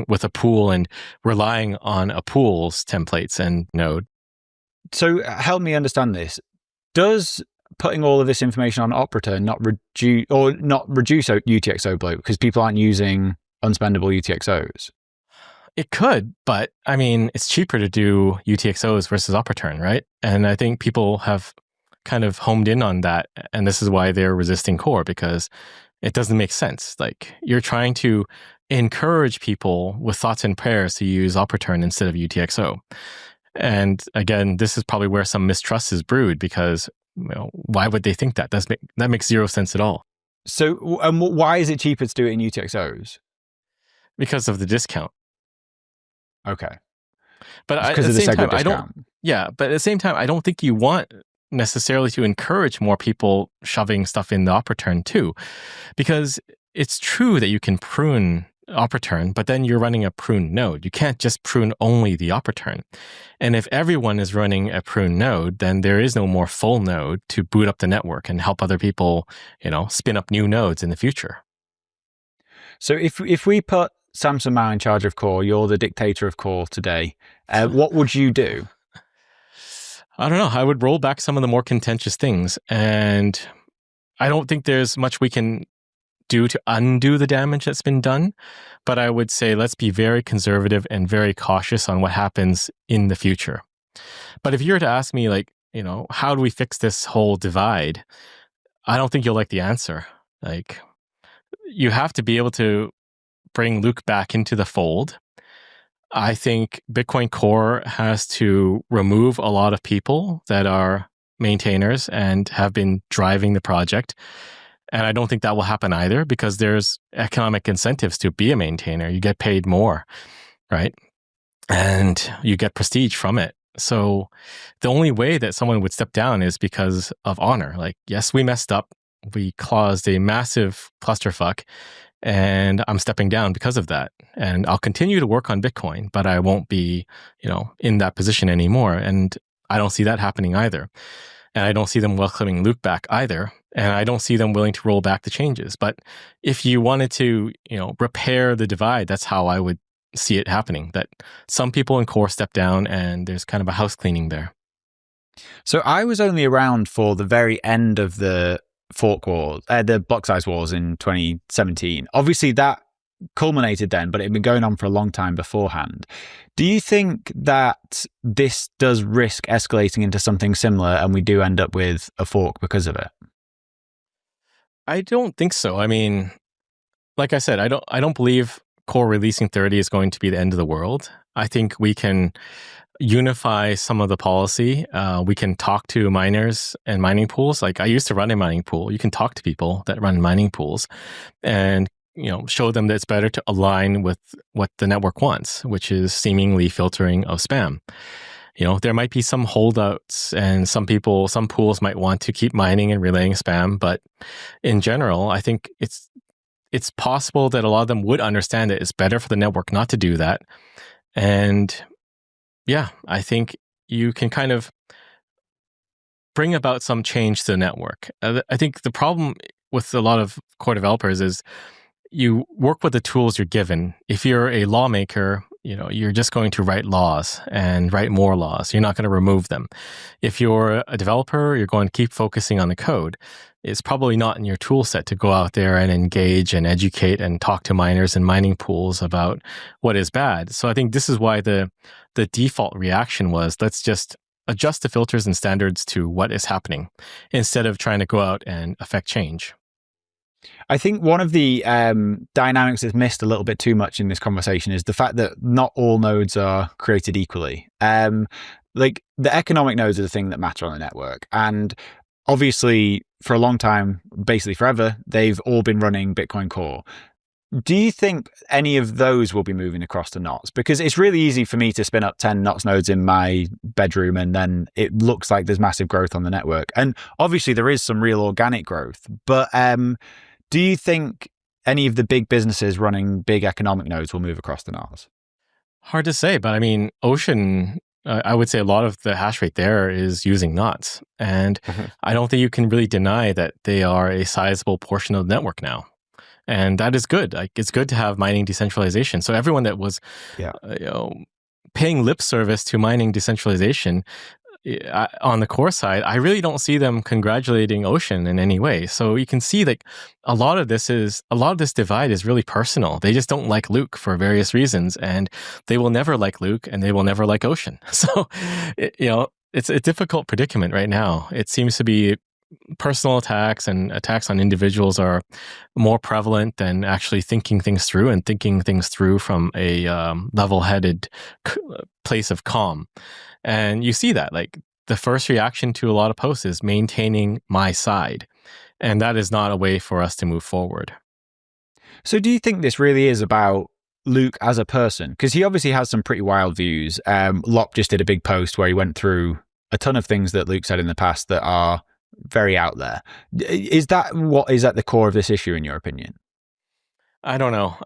with a pool and relying on a pool's templates and node. So help me understand this. Does putting all of this information on Operator not reduce UTXO bloat because people aren't using unspendable UTXOs? It could, but it's cheaper to do UTXOs versus Operaturn, right? And I think people have kind of homed in on that, and this is why they're resisting Core, because it doesn't make sense. Like, you're trying to encourage people with thoughts and prayers to use Operaturn instead of UTXO. And again, this is probably where some mistrust is brewed, because why would they think that? That makes zero sense at all. So why is it cheaper to do it in UTXOs? Because of the discount. Okay. But at the same time, but at the same time, I don't think you want necessarily to encourage more people shoving stuff in the Operaturn too, because it's true that you can prune Operaturn, but then you're running a prune node. You can't just prune only the Operaturn. And if everyone is running a prune node, then there is no more full node to boot up the network and help other people, spin up new nodes in the future. So if we put Samson Mow in charge of Core, you're the dictator of Core today, what would you do? I don't know. I would roll back some of the more contentious things. And I don't think there's much we can do to undo the damage that's been done. But I would say let's be very conservative and very cautious on what happens in the future. But if you were to ask me, how do we fix this whole divide? I don't think you'll like the answer. You have to be able to bring Luke back into the fold. I think Bitcoin Core has to remove a lot of people that are maintainers and have been driving the project. And I don't think that will happen either, because there's economic incentives to be a maintainer. You get paid more, right? And you get prestige from it. So the only way that someone would step down is because of honor. Yes, we messed up. We caused a massive clusterfuck, and I'm stepping down because of that. And I'll continue to work on Bitcoin, but I won't be, in that position anymore. And I don't see that happening either. And I don't see them welcoming Luke back either. And I don't see them willing to roll back the changes. But if you wanted to, repair the divide, that's how I would see it happening. That some people in Core step down and there's kind of a house cleaning there. So I was only around for the very end of the fork wars, the block size wars in 2017. Obviously that culminated then, but it had been going on for a long time beforehand. Do you think that this does risk escalating into something similar and we do end up with a fork because of it? I don't think so. Like I said, I don't believe Core releasing 30 is going to be the end of the world. I think we can unify some of the policy. We can talk to miners and mining pools. Like I used to run a mining pool. You can talk to people that run mining pools and show them that it's better to align with what the network wants, which is seemingly filtering of spam. There might be some holdouts and some pools might want to keep mining and relaying spam. But in general, I think it's possible that a lot of them would understand that it's better for the network not to do that. And yeah, I think you can kind of bring about some change to the network. I think the problem with a lot of core developers is you work with the tools you're given. If you're a lawmaker, you're just going to write laws and write more laws. You're not going to remove them. If you're a developer, you're going to keep focusing on the code. It's probably not in your tool set to go out there and engage and educate and talk to miners and mining pools about what is bad. So I think this is why the default reaction was, let's just adjust the filters and standards to what is happening instead of trying to go out and affect change. I think one of the dynamics that's missed a little bit too much in this conversation is the fact that not all nodes are created equally. Like the economic nodes are the thing that matter on the network. And obviously, for a long time, basically forever, they've all been running Bitcoin Core. Do you think any of those will be moving across to NOTs? Because it's really easy for me to spin up 10 NOTs nodes in my bedroom and then it looks like there's massive growth on the network. And obviously there is some real organic growth. But do you think any of the big businesses running big economic nodes will move across to NOTs? Hard to say, but I mean, Ocean, I would say a lot of the hash rate there is using NOTs. And I don't think you can really deny that they are a sizable portion of the network now. And that is good. Like, it's good to have mining decentralization. So everyone that was paying lip service to mining decentralization on the core side, I really don't see them congratulating Ocean in any way. So you can see that a lot of this divide is really personal. They just don't like Luke for various reasons, and they will never like Luke, and they will never like Ocean. So it's a difficult predicament right now. It seems to be personal attacks and attacks on individuals are more prevalent than actually thinking things through from a level-headed place of calm. And you see that, like, the first reaction to a lot of posts is maintaining my side. And that is not a way for us to move forward. So do you think this really is about Luke as a person? Because he obviously has some pretty wild views. Lop just did a big post where he went through a ton of things that Luke said in the past that are very out there. Is that what is at the core of this issue, in your opinion? I don't know.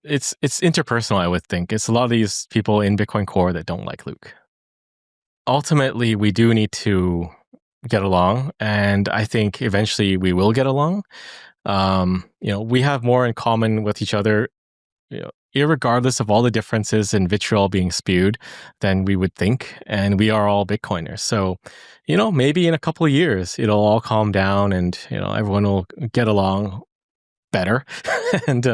It's interpersonal, I would think. It's a lot of these people in Bitcoin Core that don't like Luke. Ultimately, we do need to get along, and I think eventually we will get along. We have more in common with each other, irregardless of all the differences and vitriol being spewed than we would think. And we are all Bitcoiners. So, maybe in a couple of years, it'll all calm down and, everyone will get along better and,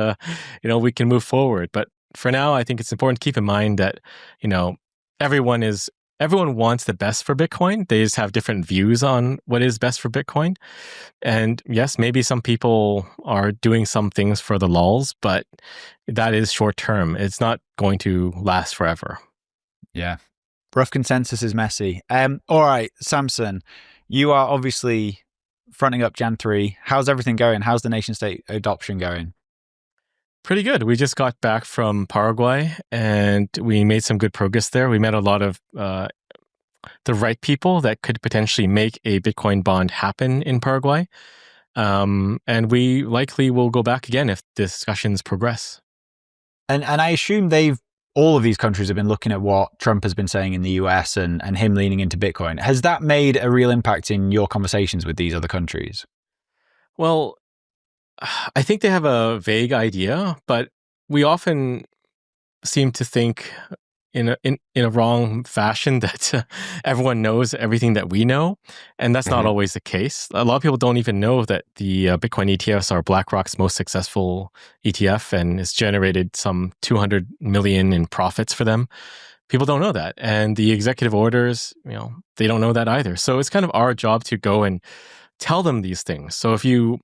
we can move forward. But for now, I think it's important to keep in mind that, everyone wants the best for Bitcoin. They just have different views on what is best for Bitcoin. And yes, maybe some people are doing some things for the lulz, but that is short term. It's not going to last forever. Yeah. Rough consensus is messy. All right, Samson, you are obviously fronting up JAN3. How's everything going? How's the nation state adoption going? Pretty good. We just got back from Paraguay and we made some good progress there. We met a lot of the right people that could potentially make a Bitcoin bond happen in Paraguay. And we likely will go back again if discussions progress. And I assume all of these countries have been looking at what Trump has been saying in the US and him leaning into Bitcoin. Has that made a real impact in your conversations with these other countries? Well, I think they have a vague idea, but we often seem to think in a wrong fashion that everyone knows everything that we know, and that's not always the case. A lot of people don't even know that the Bitcoin ETFs are BlackRock's most successful ETF, and it's generated some 200 million in profits for them. People don't know that, and the executive orders, they don't know that either. So it's kind of our job to go and tell them these things. So if you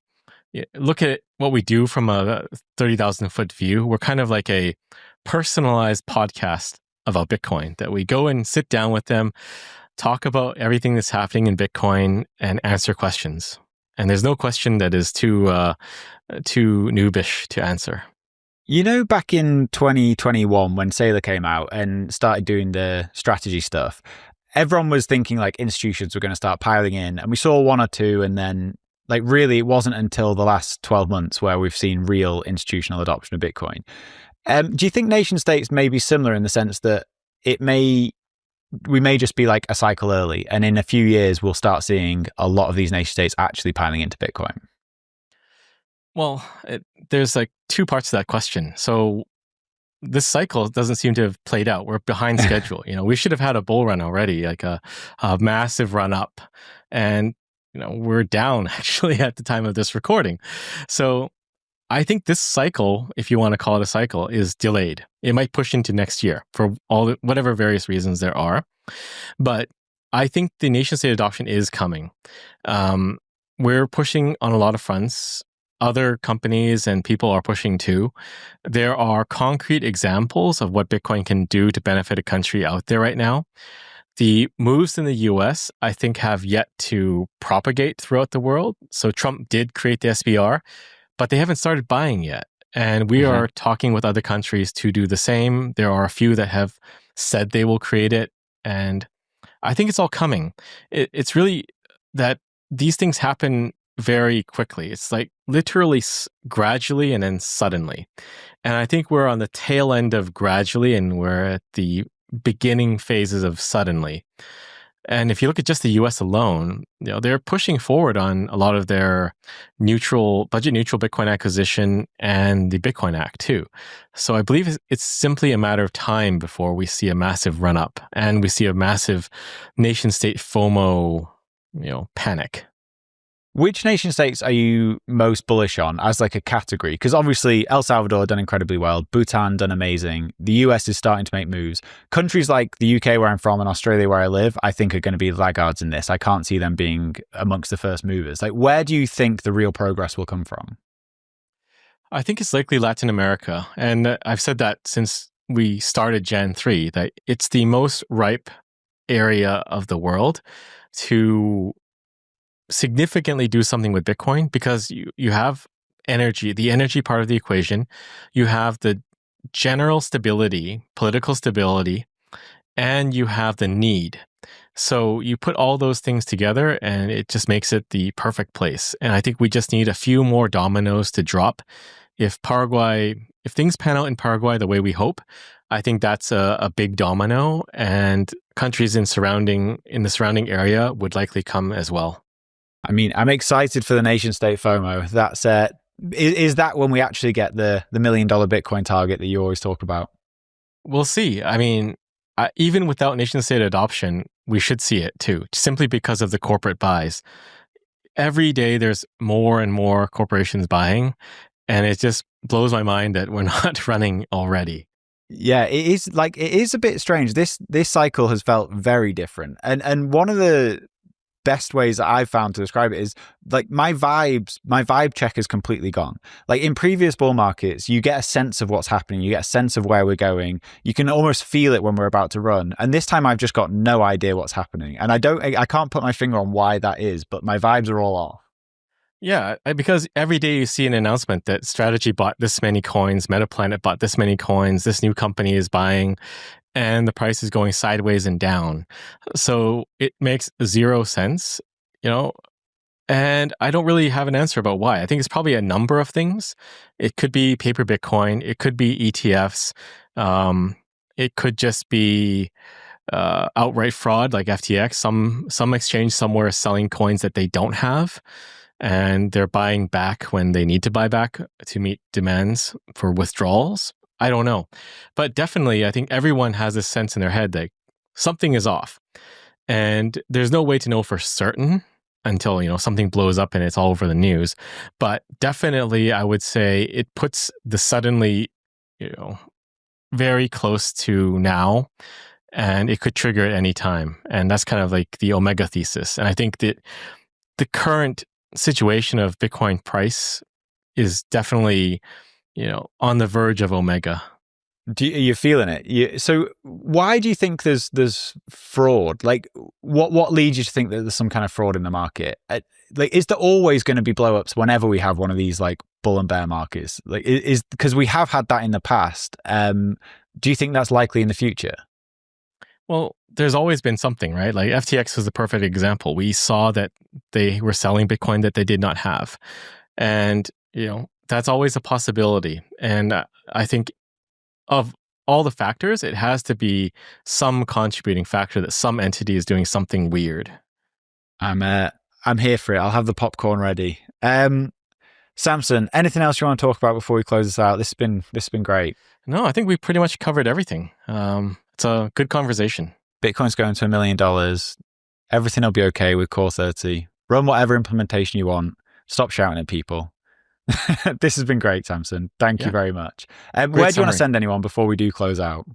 look at what we do from a 30,000 foot view, we're kind of like a personalized podcast about Bitcoin, that we go and sit down with them, talk about everything that's happening in Bitcoin, and answer questions. And there's no question that is too noobish to answer. You know, back in 2021, when Saylor came out and started doing the strategy stuff, everyone was thinking like institutions were going to start piling in, and we saw one or two, and then like really it wasn't until the last 12 months where we've seen real institutional adoption of Bitcoin. Do you think nation states may be similar in the sense that we may just be like a cycle early, and in a few years we'll start seeing a lot of these nation states actually piling into Bitcoin? Well, there's like two parts to that question. So this cycle doesn't seem to have played out. We're behind schedule. We should have had a bull run already, like a massive run up. And, we're down actually at the time of this recording. So I think this cycle, if you want to call it a cycle, is delayed. It might push into next year for whatever various reasons there are. But I think the nation state adoption is coming. We're pushing on a lot of fronts. Other companies and people are pushing too. There are concrete examples of what Bitcoin can do to benefit a country out there right now. The moves in the US, I think, have yet to propagate throughout the world. So Trump did create the SBR, but they haven't started buying yet. And we are talking with other countries to do the same. There are a few that have said they will create it. And I think it's all coming. It's really that these things happen very quickly. It's like literally gradually and then suddenly. And I think we're on the tail end of gradually, and we're at the beginning phases of suddenly. And if you look at just the US alone, they're pushing forward on a lot of their budget neutral Bitcoin acquisition and the Bitcoin Act too. So I believe it's simply a matter of time before we see a massive run up and we see a massive nation state FOMO, panic. Which nation states are you most bullish on as like a category? Because obviously El Salvador done incredibly well, Bhutan done amazing, the US is starting to make moves. Countries like the UK where I'm from and Australia where I live, I think are going to be laggards in this. I can't see them being amongst the first movers. Like, where do you think the real progress will come from? I think it's likely Latin America. And I've said that since we started JAN3, that it's the most ripe area of the world to significantly do something with Bitcoin, because you have energy, the energy part of the equation, you have the general stability, political stability, and you have the need. So you put all those things together and it just makes it the perfect place. And I think we just need a few more dominoes to drop. If things pan out in Paraguay the way we hope, I think that's a big domino, and countries in the surrounding area would likely come as well. I mean, I'm excited for the nation state FOMO. That's is that when we actually get the $1 million Bitcoin target that you always talk about? We'll see. I mean, even without nation state adoption, we should see it too, simply because of the corporate buys. Every day there's more and more corporations buying, and it just blows my mind that we're not running already. Yeah, it is a bit strange. This cycle has felt very different. And one of the best ways that I've found to describe it is like my vibe check is completely gone. Like in previous bull markets, you get a sense of what's happening, you get a sense of where we're going, you can almost feel it when we're about to run. And this time I've just got no idea what's happening, and I can't put my finger on why that is, but my vibes are all off. Yeah, because every day you see an announcement that Strategy bought this many coins, Metaplanet bought this many coins, this new company is buying, and the price is going sideways and down. So it makes zero sense, and I don't really have an answer about why. I think it's probably a number of things. It could be paper Bitcoin. It could be ETFs. It could just be outright fraud like FTX. Some exchange somewhere is selling coins that they don't have, and they're buying back when they need to buy back to meet demands for withdrawals. I don't know. But definitely, I think everyone has this sense in their head that something is off. And there's no way to know for certain until, something blows up and it's all over the news. But definitely, I would say it puts the suddenly, very close to now. And it could trigger at any time. And that's kind of like the Omega thesis. And I think that the current situation of Bitcoin price is definitely on the verge of Omega. You're feeling it. So why do you think there's fraud? Like, what leads you to think that there's some kind of fraud in the market? Like, is there always going to be blow-ups whenever we have one of these like bull and bear markets? Like, is because we have had that in the past. Do you think that's likely in the future? Well, there's always been something, right? Like FTX was the perfect example. We saw that they were selling Bitcoin that they did not have. And, that's always a possibility. And I think of all the factors, it has to be some contributing factor that some entity is doing something weird. I'm here for it. I'll have the popcorn ready. Samson, anything else you want to talk about before we close this out? This has been great. No, I think we pretty much covered everything. It's a good conversation. Bitcoin's going to $1 million. Everything will be okay with Core 30. Run whatever implementation you want. Stop shouting at people. This has been great, Samson. Thank you very much. Where do you want to send anyone before we do close out?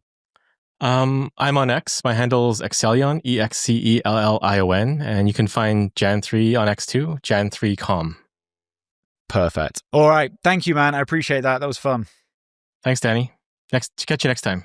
I'm on X. My handle is Excellion, EXCELLION, and you can find JAN3 on X too, JAN3.com. Perfect. All right. Thank you, man. I appreciate that. That was fun. Thanks, Danny. Catch you next time.